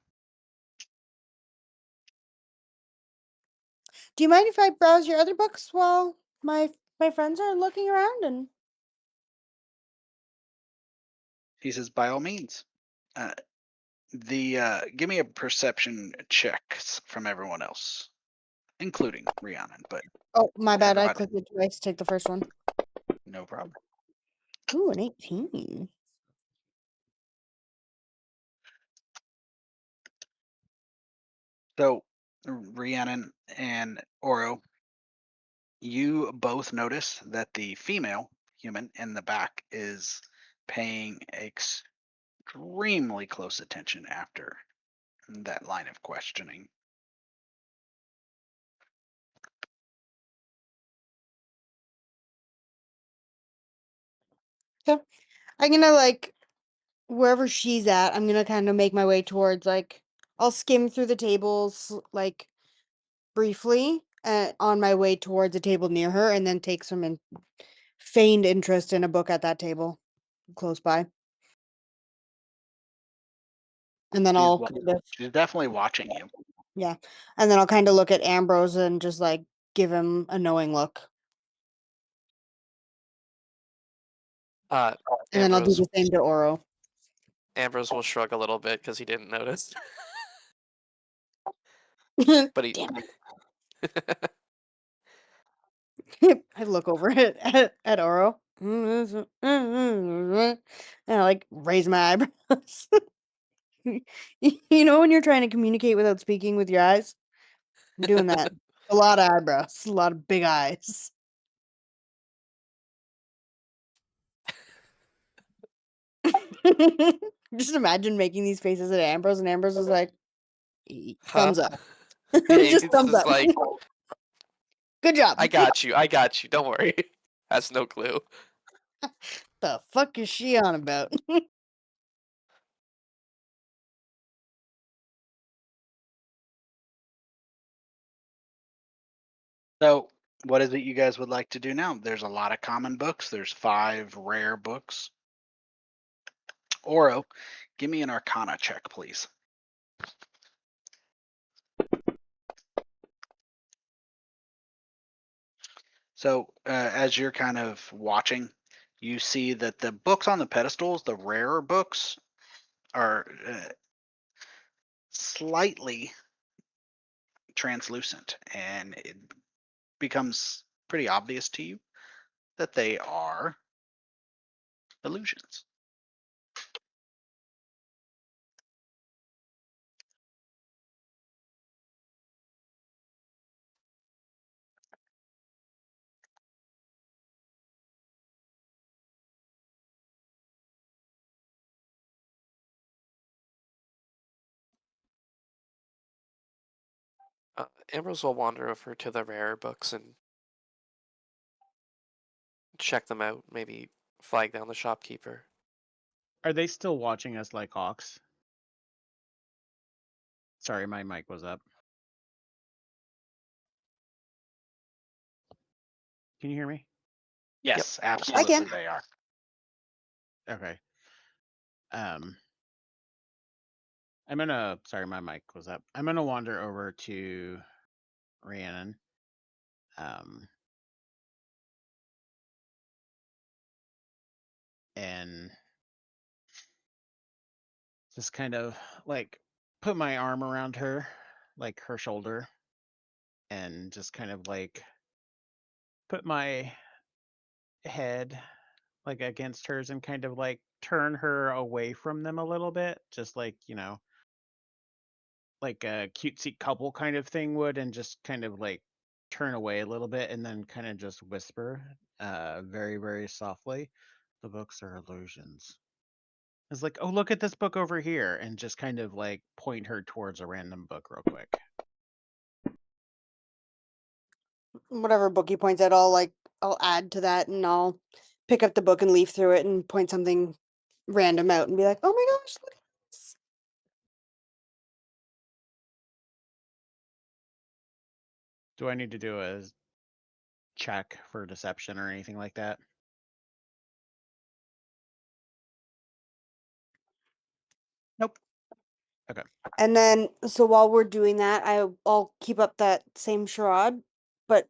Do you mind if I browse your other books while my friends are looking around? And He says, "By all means." Uh, give me a perception checks from everyone else, including Rhiannon, but oh, my bad, I everybody, clicked it twice. Take the first one. no problem. Ooh, an 18. So, Rhiannon and Oro, you both notice that the female human in the back is paying extremely close attention after that line of questioning. Okay. I'm gonna like wherever she's at, I'm gonna kind of make my way towards like I'll skim through the tables like briefly on my way towards a table near her, and then take some feigned interest in a book at that table close by, and then She's, I'll wa- kind of she's definitely watching you. yeah, and then I'll kind of look at Ambrose and just like give him a knowing look, and then I'll do Ambrose the same to Oro. Ambrose will shrug a little bit because he didn't notice. But he Damn it. I look over at Oro. And I like raise my eyebrows. You know when you're trying to communicate without speaking with your eyes? I'm doing that. A lot of eyebrows, a lot of big eyes. Just imagine making these faces at Ambrose, and Ambrose is like, thumbs Huh? up. Yeah, Just it's thumbs just up. like Good job. I got you. I got you. Don't worry. Has no clue. The fuck is she on about? So, what is it you guys would like to do now? There's a lot of common books. There's 5 rare books. Oro, give me an Arcana check, please. So, as you're kind of watching, you see that the books on the pedestals, the rarer books, are slightly translucent, and it becomes pretty obvious to you that they are illusions. Ambrose will wander over to the rare books and check them out. Maybe flag down the shopkeeper. Are they still watching us like hawks? Sorry, my mic was up. Can you hear me? Yes, absolutely they are. Okay. I'm sorry, my mic was up. I'm gonna wander over to Rhiannon. And just kind of like put my arm around her, like her shoulder, and just kind of like put my head like against hers and kind of like turn her away from them a little bit, just like, like a cutesy couple kind of thing would, and just kind of like turn away a little bit and then kind of just whisper very, very softly, the books are illusions. It's like, oh, look at this book over here, and just kind of like point her towards a random book real quick. Whatever book he points at, I'll add to that, and I'll pick up the book and leaf through it and point something random out and be like, "Oh my gosh, look at this!" Do I need to do a check for deception or anything like that? Nope. Okay. And then, so while we're doing that, I'll keep up that same charade, but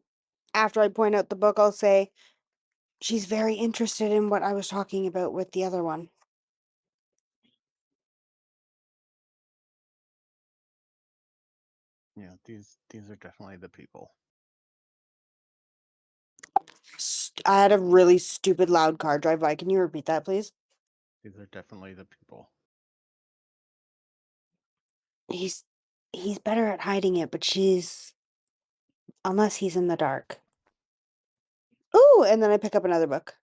after I point out the book, I'll say, "She's very interested in what I was talking about with the other one." Yeah, these are definitely the people. I had a really stupid loud car drive by. Can you repeat that, please? These are definitely the people. He's he's better at hiding it, but unless he's in the dark. Ooh, and then I pick up another book.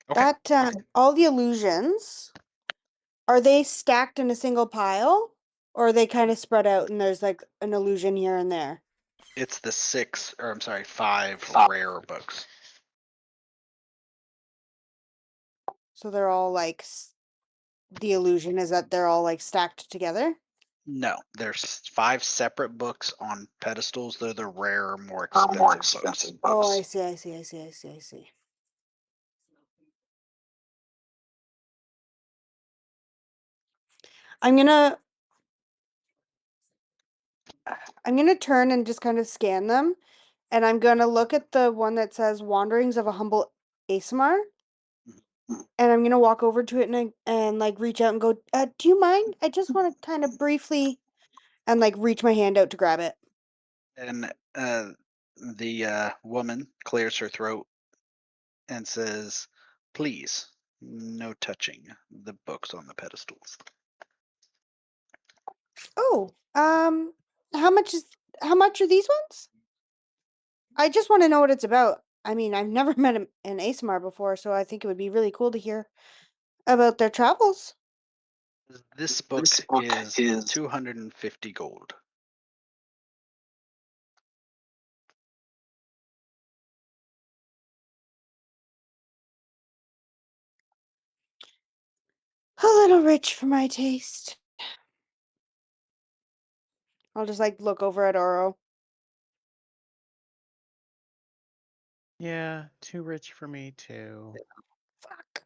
Okay. That all the illusions are they stacked in a single pile? Or are they kind of spread out and there's like an illusion here and there? It's the 5 rare books. So they're all like the illusion is that they're all like stacked together? No, there's 5 separate books on pedestals. They're the rarer, more expensive books. Oh, I see, I see, I see, I see, I see. I'm gonna turn and just kind of scan them, and I'm gonna look at the one that says Wanderings of a Humble Asimar, and I'm gonna walk over to it and like reach out and go, do you mind? I just want to kind of briefly and like reach my hand out to grab it. And the woman clears her throat and says, "Please, no touching the books on the pedestals." Oh, how much are these ones? I just want to know what it's about. I mean, I've never met an Asimar before, so I think it would be really cool to hear about their travels. This book is 250 gold. A little rich for my taste. I'll just like look over at Oro. Yeah, too rich for me too. Fuck.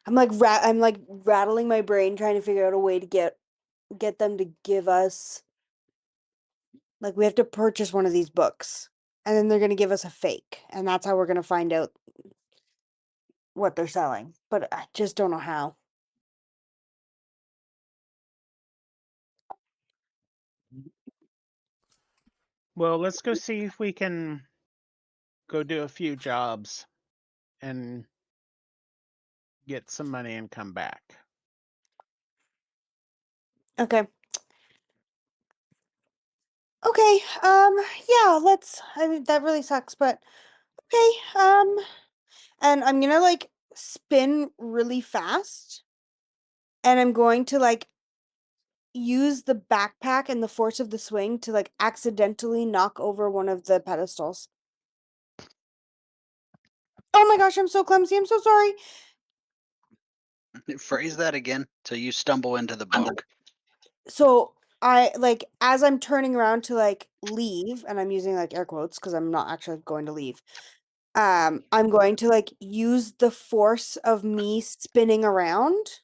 I'm like rattling my brain trying to figure out a way to get them to give us, like, we have to purchase one of these books and then they're going to give us a fake, and that's how we're going to find out what they're selling, but I just don't know how. Well, let's go see if we can go do a few jobs and get some money and come back. Okay. Okay, yeah, I mean, that really sucks, but okay, and I'm gonna like spin really fast, and I'm going to like use the backpack and the force of the swing to like accidentally knock over one of the pedestals. Oh my gosh, I'm so clumsy. I'm so sorry. Phrase that again. So you stumble into the book. So I like as I'm turning around to like leave, and I'm using like air quotes because I'm not actually going to leave. I'm going to like use the force of me spinning around.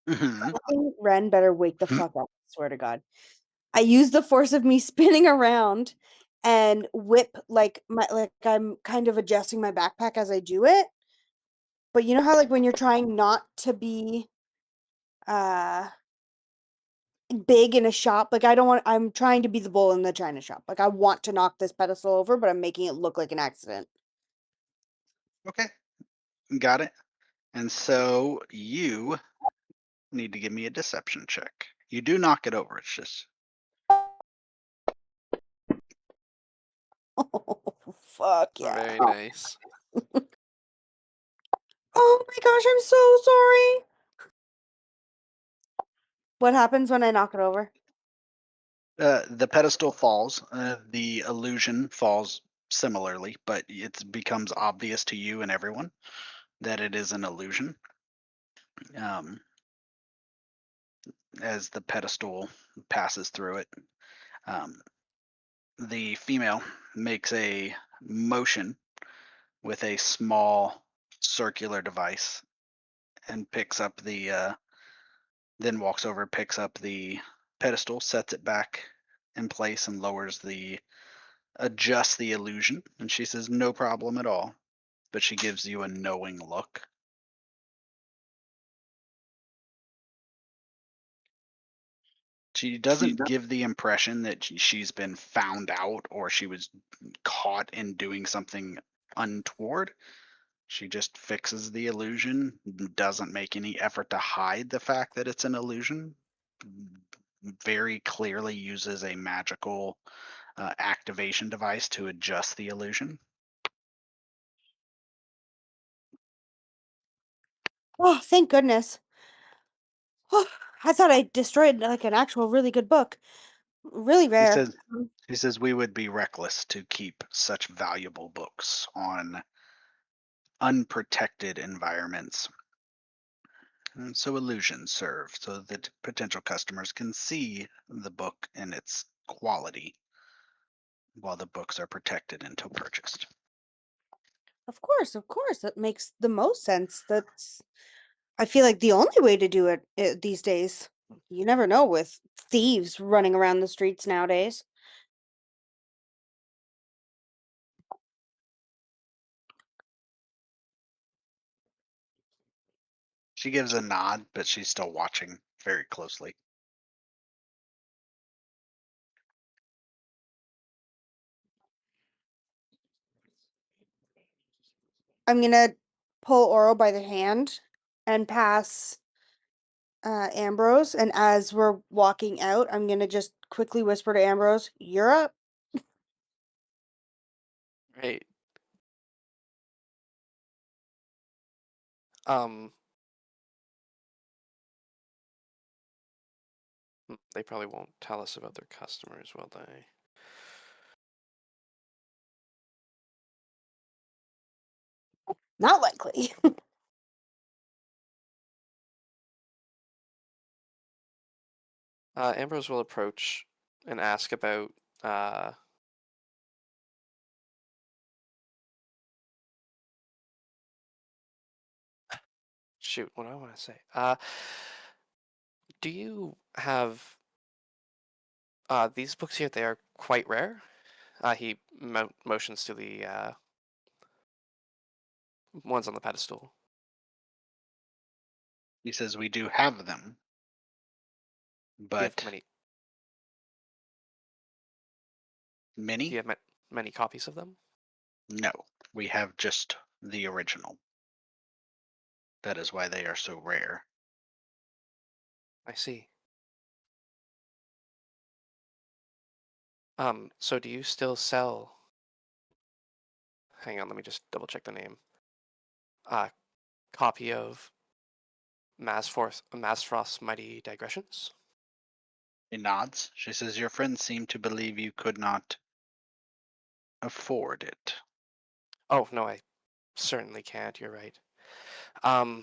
Mhm. Fucking Ren better wake the fuck up, I swear to God. I use the force of me spinning around and whip like I'm kind of adjusting my backpack as I do it. But you know how like when you're trying not to be uh big in a shop, like I'm trying to be the bull in the china shop. Like I want to knock this pedestal over, but I'm making it look like an accident. Okay, got it. And so you need to give me a deception check. You do knock it over. It's just Oh fuck yeah. Very nice. Oh my gosh, I'm so sorry. What happens when I knock it over? the pedestal falls. The illusion falls similarly, but it becomes obvious to you and everyone that it is an illusion. Um, as the pedestal passes through it, um, the female makes a motion with a small circular device and picks up then walks over, picks up the pedestal, sets it back in place, and adjusts the illusion. And she says, "No problem at all." But she gives you a knowing look. She doesn't give the impression that she's been found out or she was caught in doing something untoward. She just fixes the illusion, doesn't make any effort to hide the fact that it's an illusion, very clearly uses a magical activation device to adjust the illusion. Oh, thank goodness. Oh, I thought I destroyed like an actual really good book. Really He rare. says, he says we would be reckless to keep such valuable books on unprotected environments. And so illusions serve so that potential customers can see the book and its quality while the books are protected until purchased. Of course. That makes the most sense. That's I feel like the only way to do it these days. You never know with thieves running around the streets nowadays. She gives a nod, but she's still watching very closely. I'm gonna pull Oro by the hand and pass Ambrose, and as we're walking out, I'm gonna just quickly whisper to Ambrose, "You're up." Right. Um. They probably won't tell us about their customers, will they? Not likely. Ambrose will approach and ask about shoot, what do I want to say? Do you have these books here? They are quite rare. He motions to the ones on the pedestal. He says we do have them, Do you have but many? Do many? you have many copies of them? No, we have just the original. That is why they are so rare. I see. So do you still sell? Hang on, let me just double check the name. Copy of Masfrost's Mighty Digressions? He nods. She says, your friends seem to believe you could not afford it. Oh, no, I certainly can't, you're right. I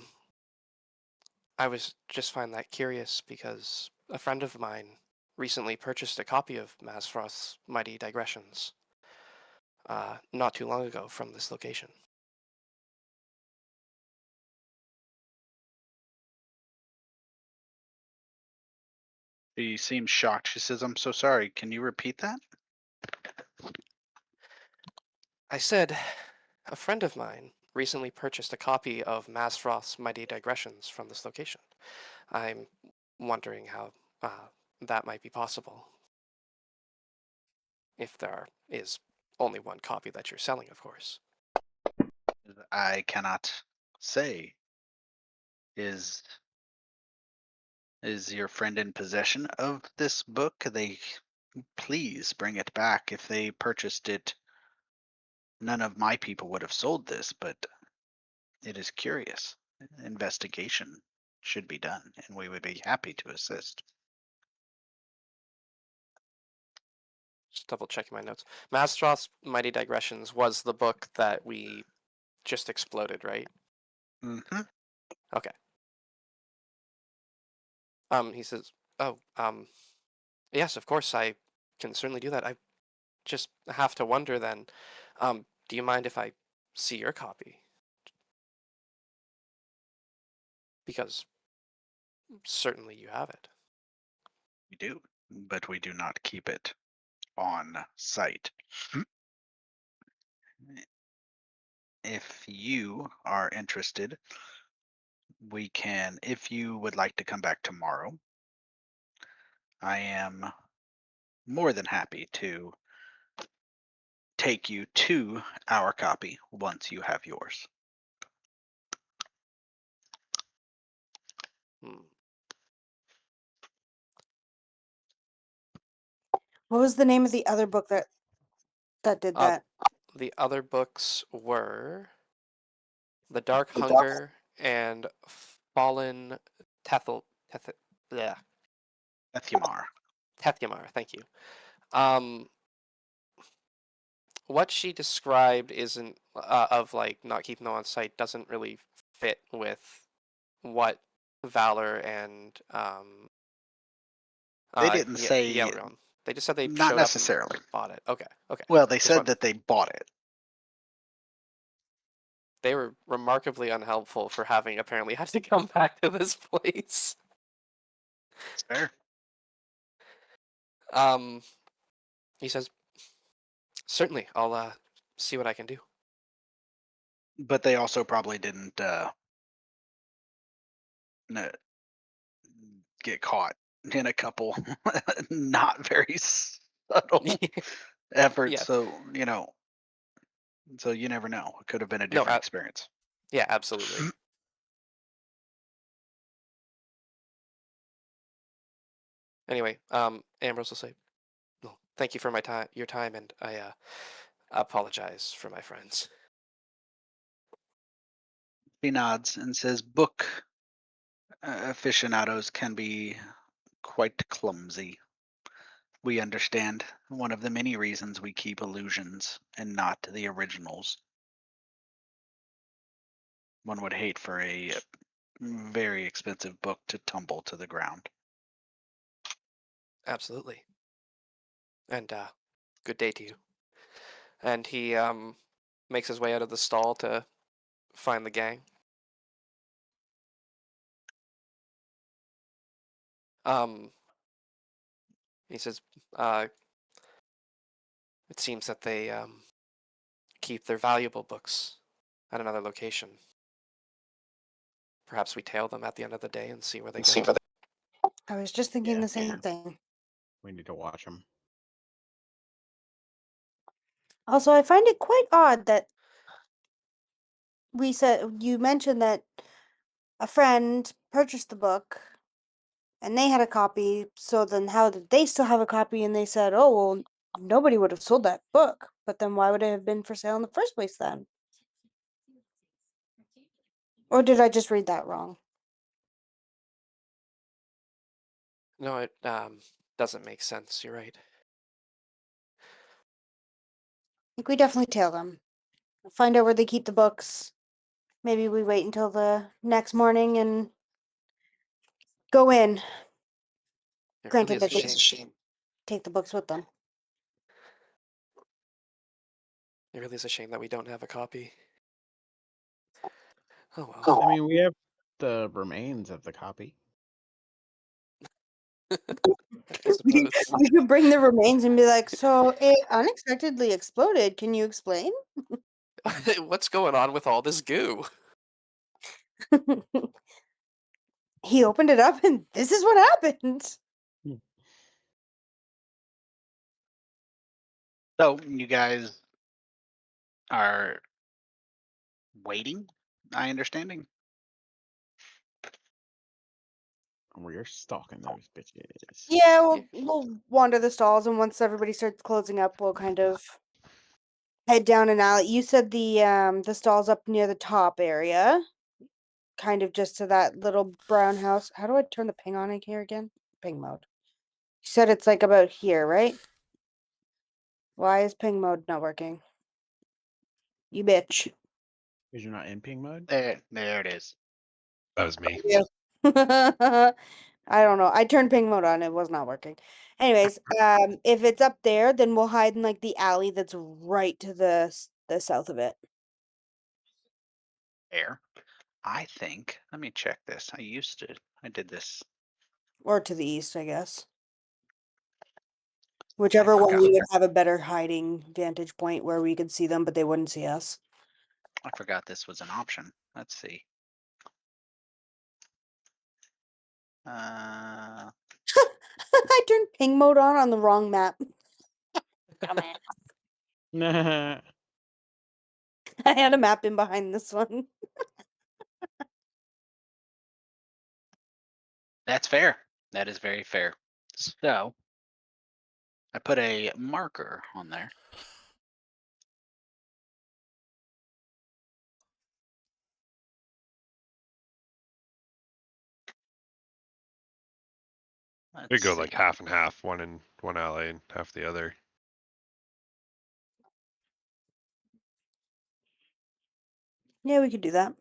was just find that curious because a friend of mine recently purchased a copy of Masfrost's Mighty Digressions not too long ago from this location. She seems shocked. She says, I'm so sorry. Can you repeat that? I said, a friend of mine recently purchased a copy of Masfrost's Mighty Digressions from this location. I'm wondering how that might be possible. If there is only one copy that you're selling, of course. I cannot say. Is your friend in possession of this book? They please bring it back. If they purchased it, none of my people would have sold this, but it is curious. Investigation should be done, and we would be happy to assist. Just double checking my notes. Masfrost's Mighty Digressions was the book that we just exploded, right? Mm-hmm. Okay. He says, "Oh, yes, of course, I can certainly do that. I just have to wonder then, do you mind if I see your copy? Because certainly you have it." We do, but we do not keep it on site. If you are interested, we can, if you would like to come back tomorrow, I am more than happy to take you to our copy once you have yours. Hmm. What was the name of the other book that did Uh, that? The other books were The Dark Hunger and Fallen Tethel, yeah, Ethumar. Tethymar. Thank you. What she described isn't of like not keeping them on site doesn't really fit with what Valor and They didn't say Yelron. They just said they not showed up necessarily. and bought it. Okay, okay. Well, they Just said want- that they bought it. They were remarkably unhelpful for having apparently had to come back to this place. It's fair. He says, certainly, I'll see what I can do. But they also probably didn't get caught in a couple not very subtle efforts. Yeah. So, so you never know. It could have been a No, different experience. Yeah, absolutely. Anyway, Ambrose will say, well, thank you for your time, and I apologize for my friends. He nods and says, book aficionados can be quite clumsy. We understand one of the many reasons we keep illusions and not the originals. One would hate for a very expensive book to tumble to the ground. Absolutely. And good day to you. And he makes his way out of the stall to find the gang. He says, it seems that they keep their valuable books at another location. Perhaps we tail them at the end of the day and see where they go. I was just thinking Yeah. the same thing. We need to watch them. Also, I find it quite odd that you mentioned that a friend purchased the book and they had a copy. So then, how did they still have a copy? And they said, "Oh well, nobody would have sold that book." But then, why would it have been for sale in the first place then? Or did I just read that wrong? No, it doesn't make sense. You're right. I think we definitely tail them. Find out where they keep the books. Maybe we wait until the next morning and go in. It Granted really that is a they shame. take the books with them. It really is a shame that we don't have a copy. Oh well. I mean, we have the remains of the copy. I suppose. We could bring the remains and be like, "So it unexpectedly exploded. Can you explain?" What's going on with all this goo? He opened it up and this is what happened. So you guys are waiting, I understanding. We're stalking those bitches. Yeah, we'll wander the stalls, and once everybody starts closing up, we'll kind of head down an alley. You said the stalls up near the top area, kind of just to that little brown house. How do I turn the ping on in here again? Ping mode. You said it's like about here, right? Why is ping mode not working? You bitch. Because you're not in ping mode? There it is. That was me. Yeah. I don't know. I turned ping mode on. It was not working. Anyways, if it's up there, then we'll hide in like the alley that's right to the south of it. There. I think. Let me check this. I did this. Or to the east, I guess. Whichever one forgot. we would have a better hiding vantage point where we could see them, but they wouldn't see us. I forgot this was an option. Let's see. I turned ping mode on the wrong map. Dumbass. Nah. I had a map in behind this one. That's fair. That is very fair. So, I put a marker on there. We Let's go see. like half and half, one in one alley and half the other. Yeah, we could do that.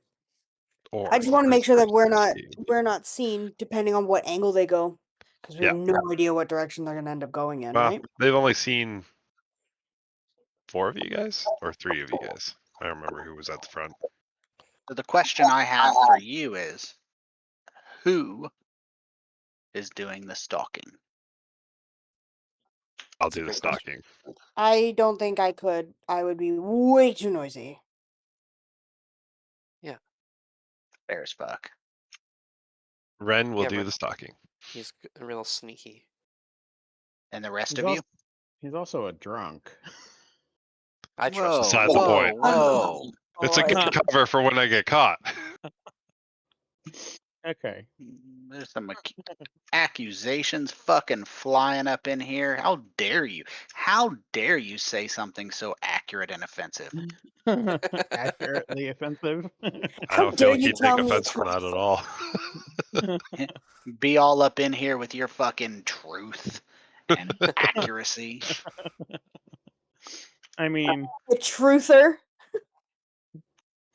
Or I just want to make sure that we're not first seen depending on what angle they go, because we Yeah. have no idea what direction they're gonna end up going in, Well, right? they've only seen 4 of you guys or 3 of you guys. I don't remember who was at the front. So the question I have for you is, who is doing the stalking? I'll That's a do the great question. stalking. I don't think I could. I would be way too noisy. Fair as fuck. Ren will Yeah, do Ren. the stalking. He's real sneaky. And the rest He's, of you? he's also a drunk. I trust him. Besides the whoa, point. whoa. It's a Boy. good cover for when I get caught. Okay. There's some accusations fucking flying up in here. How dare you? How dare you say something so accurate and offensive? Accurately offensive. I How don't feel dare like you he'd take tell me offense from that at all. Be all up in here with your fucking truth and accuracy. I mean, The truther.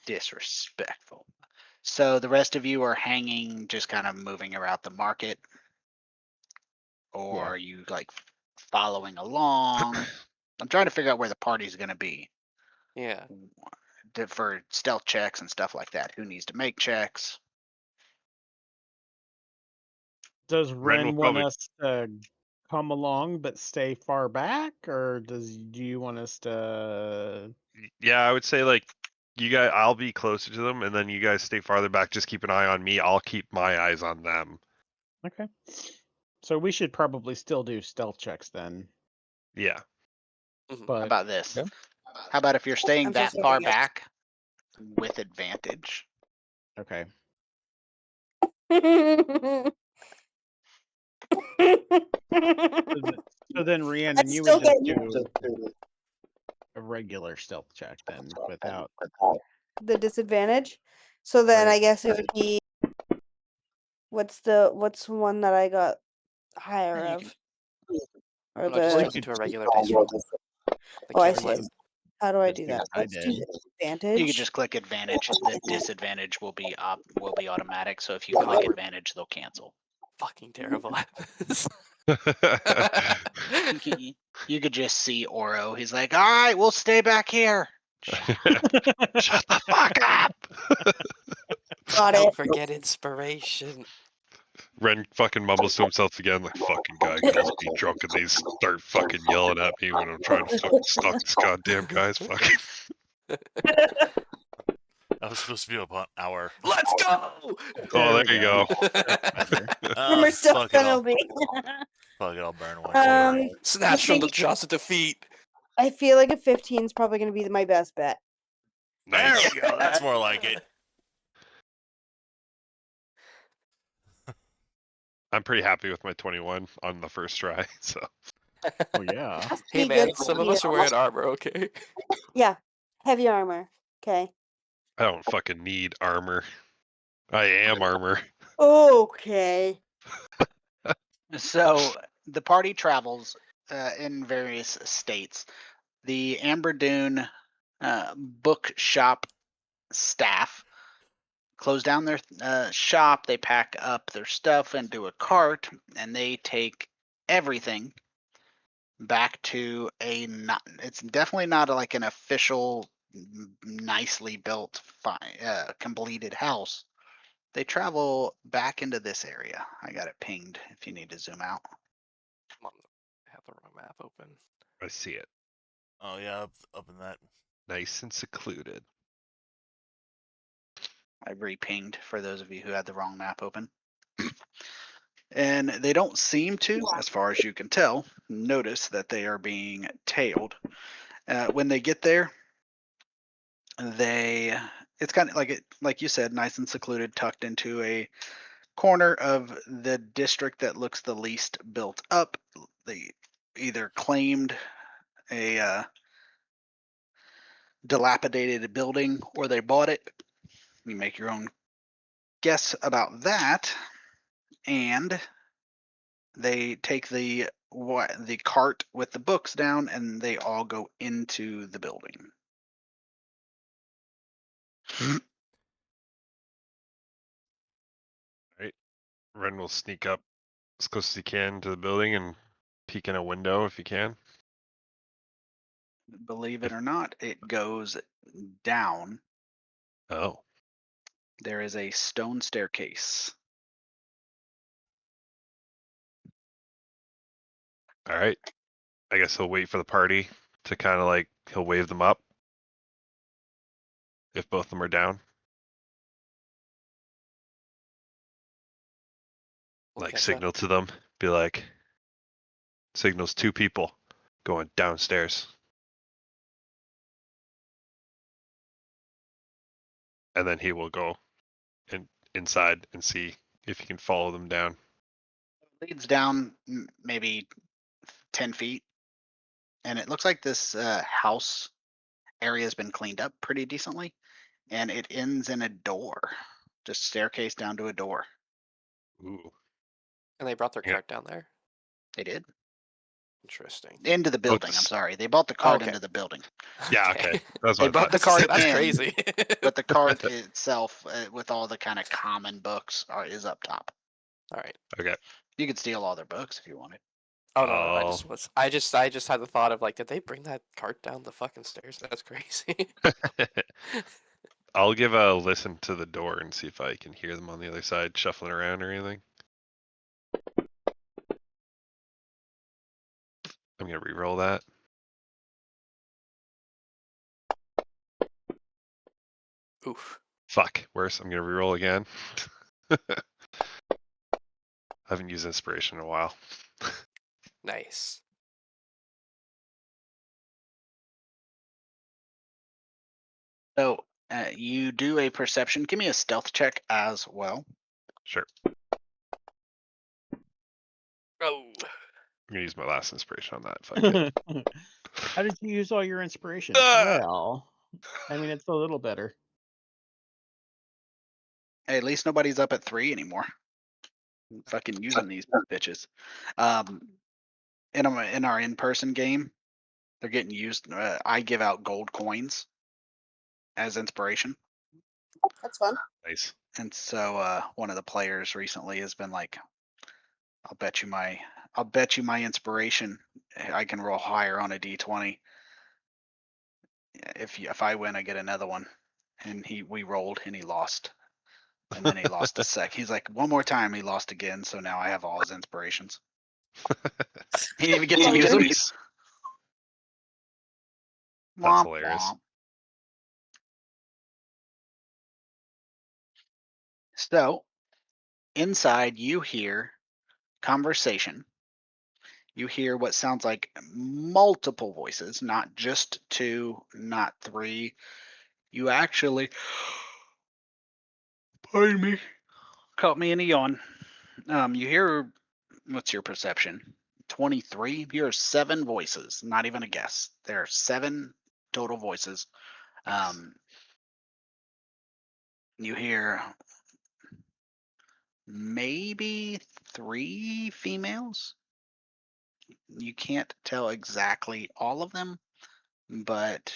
Disrespectful. So the rest of you are hanging, just kind of moving around the market? Or Yeah. are you like following along? I'm trying to figure out where the party's going to be Yeah. for stealth checks and stuff like that. Who needs to make checks? does Ren will Ren want probably- us to come along but stay far back, or do you want us to? Yeah, I would say like you guys, I'll be closer to them, and then you guys stay farther back. Just keep an eye on me. I'll keep my eyes on them. Okay. So we should probably still do stealth checks then. Yeah. How But about this? Yeah. How about if you're staying I'm that just far looking at- back with advantage? okay. So then Rhiannon, I you still would just get do a regular stealth check then without. the disadvantage. So then Right. I guess it would be what's one that I got higher You of? can- Or No, just the took you to a regular dice roll. The Oh, I key see. button. How do I That's do what that? I Let's do did. advantage. You can just click advantage. The disadvantage will be automatic. So if you click advantage, they'll cancel. Fucking terrible at this. You could just see Oro. He's like, "All right, we'll stay back here." Shut the fuck up. Got Don't it. forget inspiration. Ren fucking mumbles to himself again, like fucking guy calls me drunk, and they start fucking yelling at me when I'm trying to fucking stalk this goddamn guy's fucking. I was supposed to be up on hour. Let's go! Oh, there you go. Better. We're still Fuck it, I'll, penalty. fuck it, I'll burn one. Snatch from the think- jaws of defeat. I feel like a 15 is probably going to be my best bet. There Nice. we go. That's more like it. I'm pretty happy with my 21 on the first try. So Oh yeah. Hey Be man, good some for of you. us are wearing armor, okay? Yeah, heavy armor. Okay. I don't fucking need armor. I am armor. Okay. So the party travels in various states. The Amber Dune bookshop staff close down their shop. They pack up their stuff into a cart, and they take everything back to it's definitely not like an official, nicely built, completed house. They travel back into this area. I got it pinged if you need to zoom out. Come on, I have the wrong map open. I see it. Oh yeah, up in that. Nice and secluded. I re-pinged for those of you who had the wrong map open. And they don't seem to, as far as you can tell, notice that they are being tailed. When they get there, it's kind of like you said, nice and secluded, tucked into a corner of the district that looks the least built up. The either claimed a dilapidated building or they bought it. You make your own guess about that, and they take the cart with the books down, and they all go into the building. Ren will sneak up as close as he can to the building and peek in a window if he can. Believe it or not, it goes down. Oh, There is a stone staircase. all right. I guess he'll wait for the party to kind of like, he'll wave them up if both of them are down. We'll Like catch that. signal to them, be like, signals 2 people going downstairs. And then he will go inside and see if he can follow them down. Leads down maybe 10 feet. And it looks like this house area has been cleaned up pretty decently. And it ends in a door. Just staircase down to a door. Ooh. And they brought their Yeah. cart down there. They did. Interesting. Into the building, I'm this- sorry. They bought the cart okay. into the building. Yeah, okay. That's They what I bought the thought. cart That's in, crazy. but the cart itself, with all the kind of common books, is up top. All right. Okay. You could steal all their books if you wanted. Oh no, I Oh. just was. I just had the thought of like, did they bring that cart down the fucking stairs? That's crazy. I'll give a listen to the door and see if I can hear them on the other side shuffling around or anything. I'm gonna re-roll that. Oof. Fuck, worse. I'm gonna re-roll again. I haven't used inspiration in a while. Nice. So you do a perception. Give me a stealth check as well. Sure. Oh. I'm gonna use my last inspiration on that. If I can. How did you use all your inspiration? Ah! Well, I mean, it's a little better. Hey, at least nobody's up at 3 anymore. Fucking using these bitches. In our in-person game, they're getting used. I give out gold coins as inspiration. That's fun. Nice. And so one of the players recently has been like, I'll bet you my inspiration. I can roll higher on a D20. If I win, I get another one. And we rolled and he lost. And then he lost a sec. He's like, one more time, he lost again. So now I have all his inspirations. He didn't even get to use them. That's hilarious. So inside you hear conversation. You hear what sounds like multiple voices, not just 2, not 3. You actually, pardon me, caught me in a yawn. You hear, what's your perception? 23. You hear 7 voices, not even a guess. There are 7 total voices. You hear maybe 3 females. You can't tell exactly all of them, but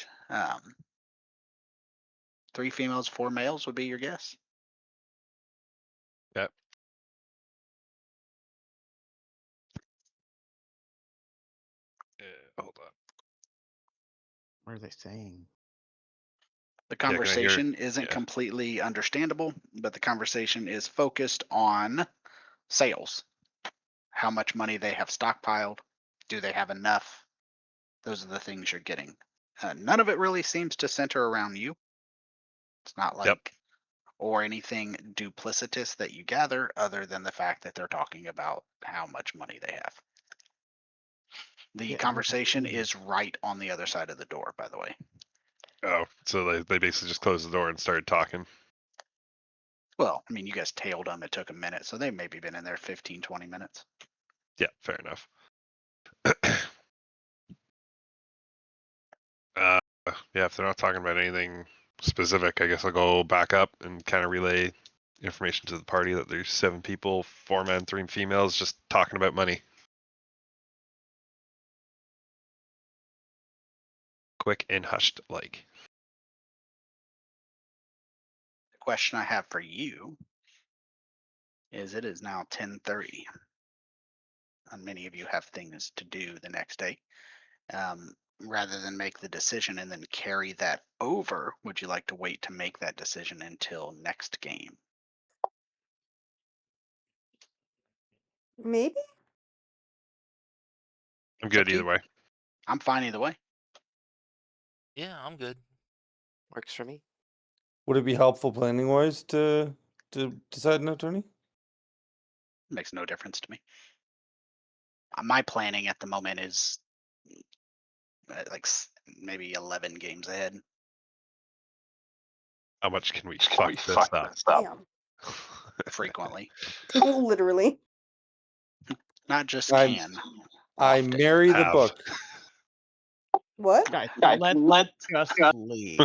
3 females, 4 males would be your guess. Yep. Hold on. What are they saying? The can I hear- conversation isn't yeah. completely understandable, but the conversation is focused on sales. How much money they have stockpiled. Do they have enough? Those are the things you're getting. None of it really seems to center around you. It's not like, Yep. or anything duplicitous that you gather other than the fact that they're talking about how much money they have. The Yeah, conversation is right on the other side of the door, by the way. Oh, so they basically just closed the door and started talking. Well, I mean, you guys tailed them. It took a minute, so they've maybe been in there 15, 20 minutes. Yeah, fair enough. Yeah, if they're not talking about anything specific, I guess I'll go back up and kind of relay information to the party that there's 7 people, 4 men, 3 females, just talking about money. Quick and hushed, like. The question I have for you is it is now 10:30. And many of you have things to do the next day. Rather than make the decision and then carry that over, would you like to wait to make that decision until next game? Maybe. I'm It's up good to either you. way. I'm fine either way. Yeah, I'm good. Works for me. Would it be helpful planning wise to decide an attorney? Makes no difference to me. My planning at the moment is like maybe 11 games ahead. How much can we fuck this up? Damn. Frequently, Literally. not just I'm- can. I often. marry the Have. book. What? Guys, let's just leave.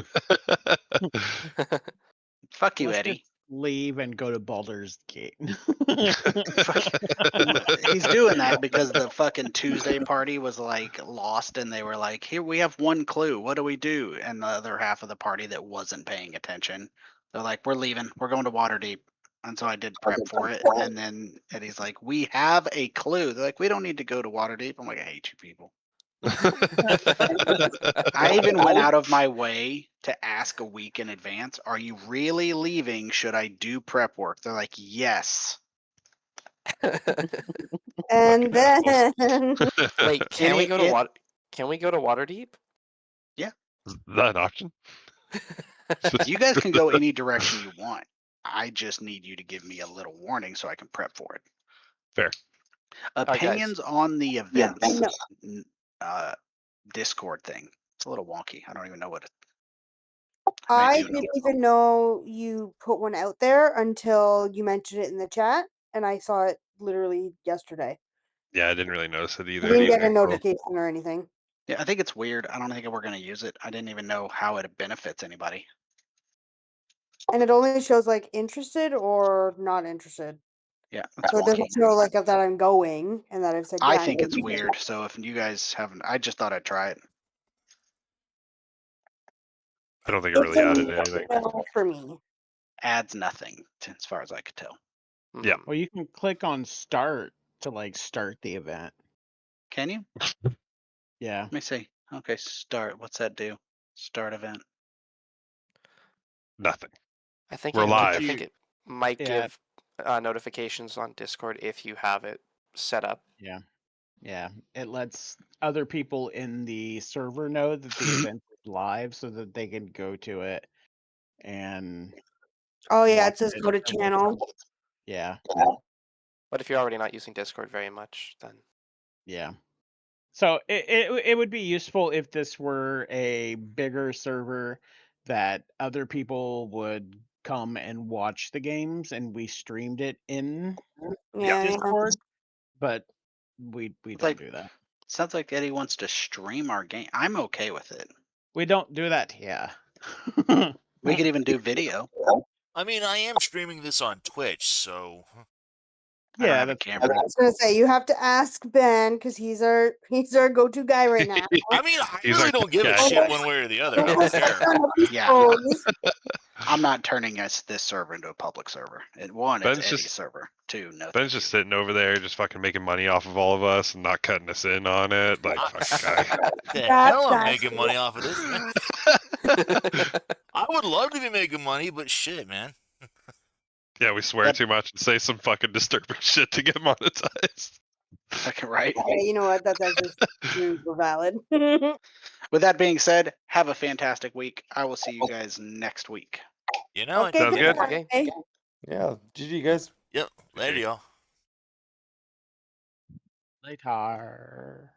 Fuck you, Let's Eddie. just leave and go to Baldur's Gate. He's doing that because the fucking Tuesday party was like lost and they were like, here, we have one clue. What do we do? And the other half of the party that wasn't paying attention, they're like, we're leaving. We're going to Waterdeep. And so I did prep for it. And then Eddie's like, we have a clue. They're like, we don't need to go to Waterdeep. I'm like, I hate you people. I even went out of my way to ask a week in advance, are you really leaving? Should I do prep work? They're like, yes. And Fucking then Wait, can we Any- go to it- Can we go to Waterdeep? Is that an option? You guys can go any direction you want. I just need you to give me a little warning so I can prep for it. Fair. guys. Opinions on the events no. Discord thing. It's a little wonky. I don't even know what it I do know. didn't even know you put one out there until you mentioned it in the chat, and I saw it literally yesterday. Yeah, I didn't really notice it I either. didn't get a So- notification or anything. Yeah, I think it's weird. I don't think we're going to use it. I didn't even know how it benefits anybody. And it only shows like interested or not interested. Yeah, that's So it wonky. doesn't show like that I'm going and that I've said I yeah, I'm think it's going. weird. So if you guys haven't, I just thought I'd try it. I don't think it It's really a added anything. no for me. Adds nothing as far as I could tell. Yeah. Mhm. Well, you can click on start to like start the event. Can you? Yeah. Let me see. Okay, start. What's that do? Start event. Nothing. I think We're it, live. I think it might Yeah. give notifications on Discord if you have it set up. Yeah. It lets other people in the server know that the event is live so that they can go to it and Oh yeah, watch it says it go to or listen. channel. Yeah. But if you're already not using Discord very much, then Yeah. So it would be useful if this were a bigger server that other people would come and watch the games and we streamed it in Yeah, yeah. Discord, but we don't like- do that. Sounds like Eddie wants to stream our game. I'm okay with it. We don't do that. Yeah. We could even do video. I mean, I am streaming this on Twitch, so I don't Yeah, have a that's camera. I was gonna say you have to ask Ben because he's our go-to guy right now. I mean, I He's really our don't give a guy. shit one way or the other. I don't care. Yeah. Oh, I'm not turning this server into a public server. One, Ben's it's Eddie's just- server. Two, no. Ben's thank just you. sitting over there, just fucking making money off of all of us and not cutting us in on it. Like, fucking guy. The That's hell I'm nasty. making money off of this, man. I would love to be making money, but shit, man. Yeah, we swear That- too much and say some fucking disturbing shit to get monetized. Fucking right. yeah, you know what? That's actually super valid. With that being said, have a fantastic week. I will see you guys next week. You know, okay, Sounds good. goodbye. Yeah, GG guys. Yep. Later, y'all. Later.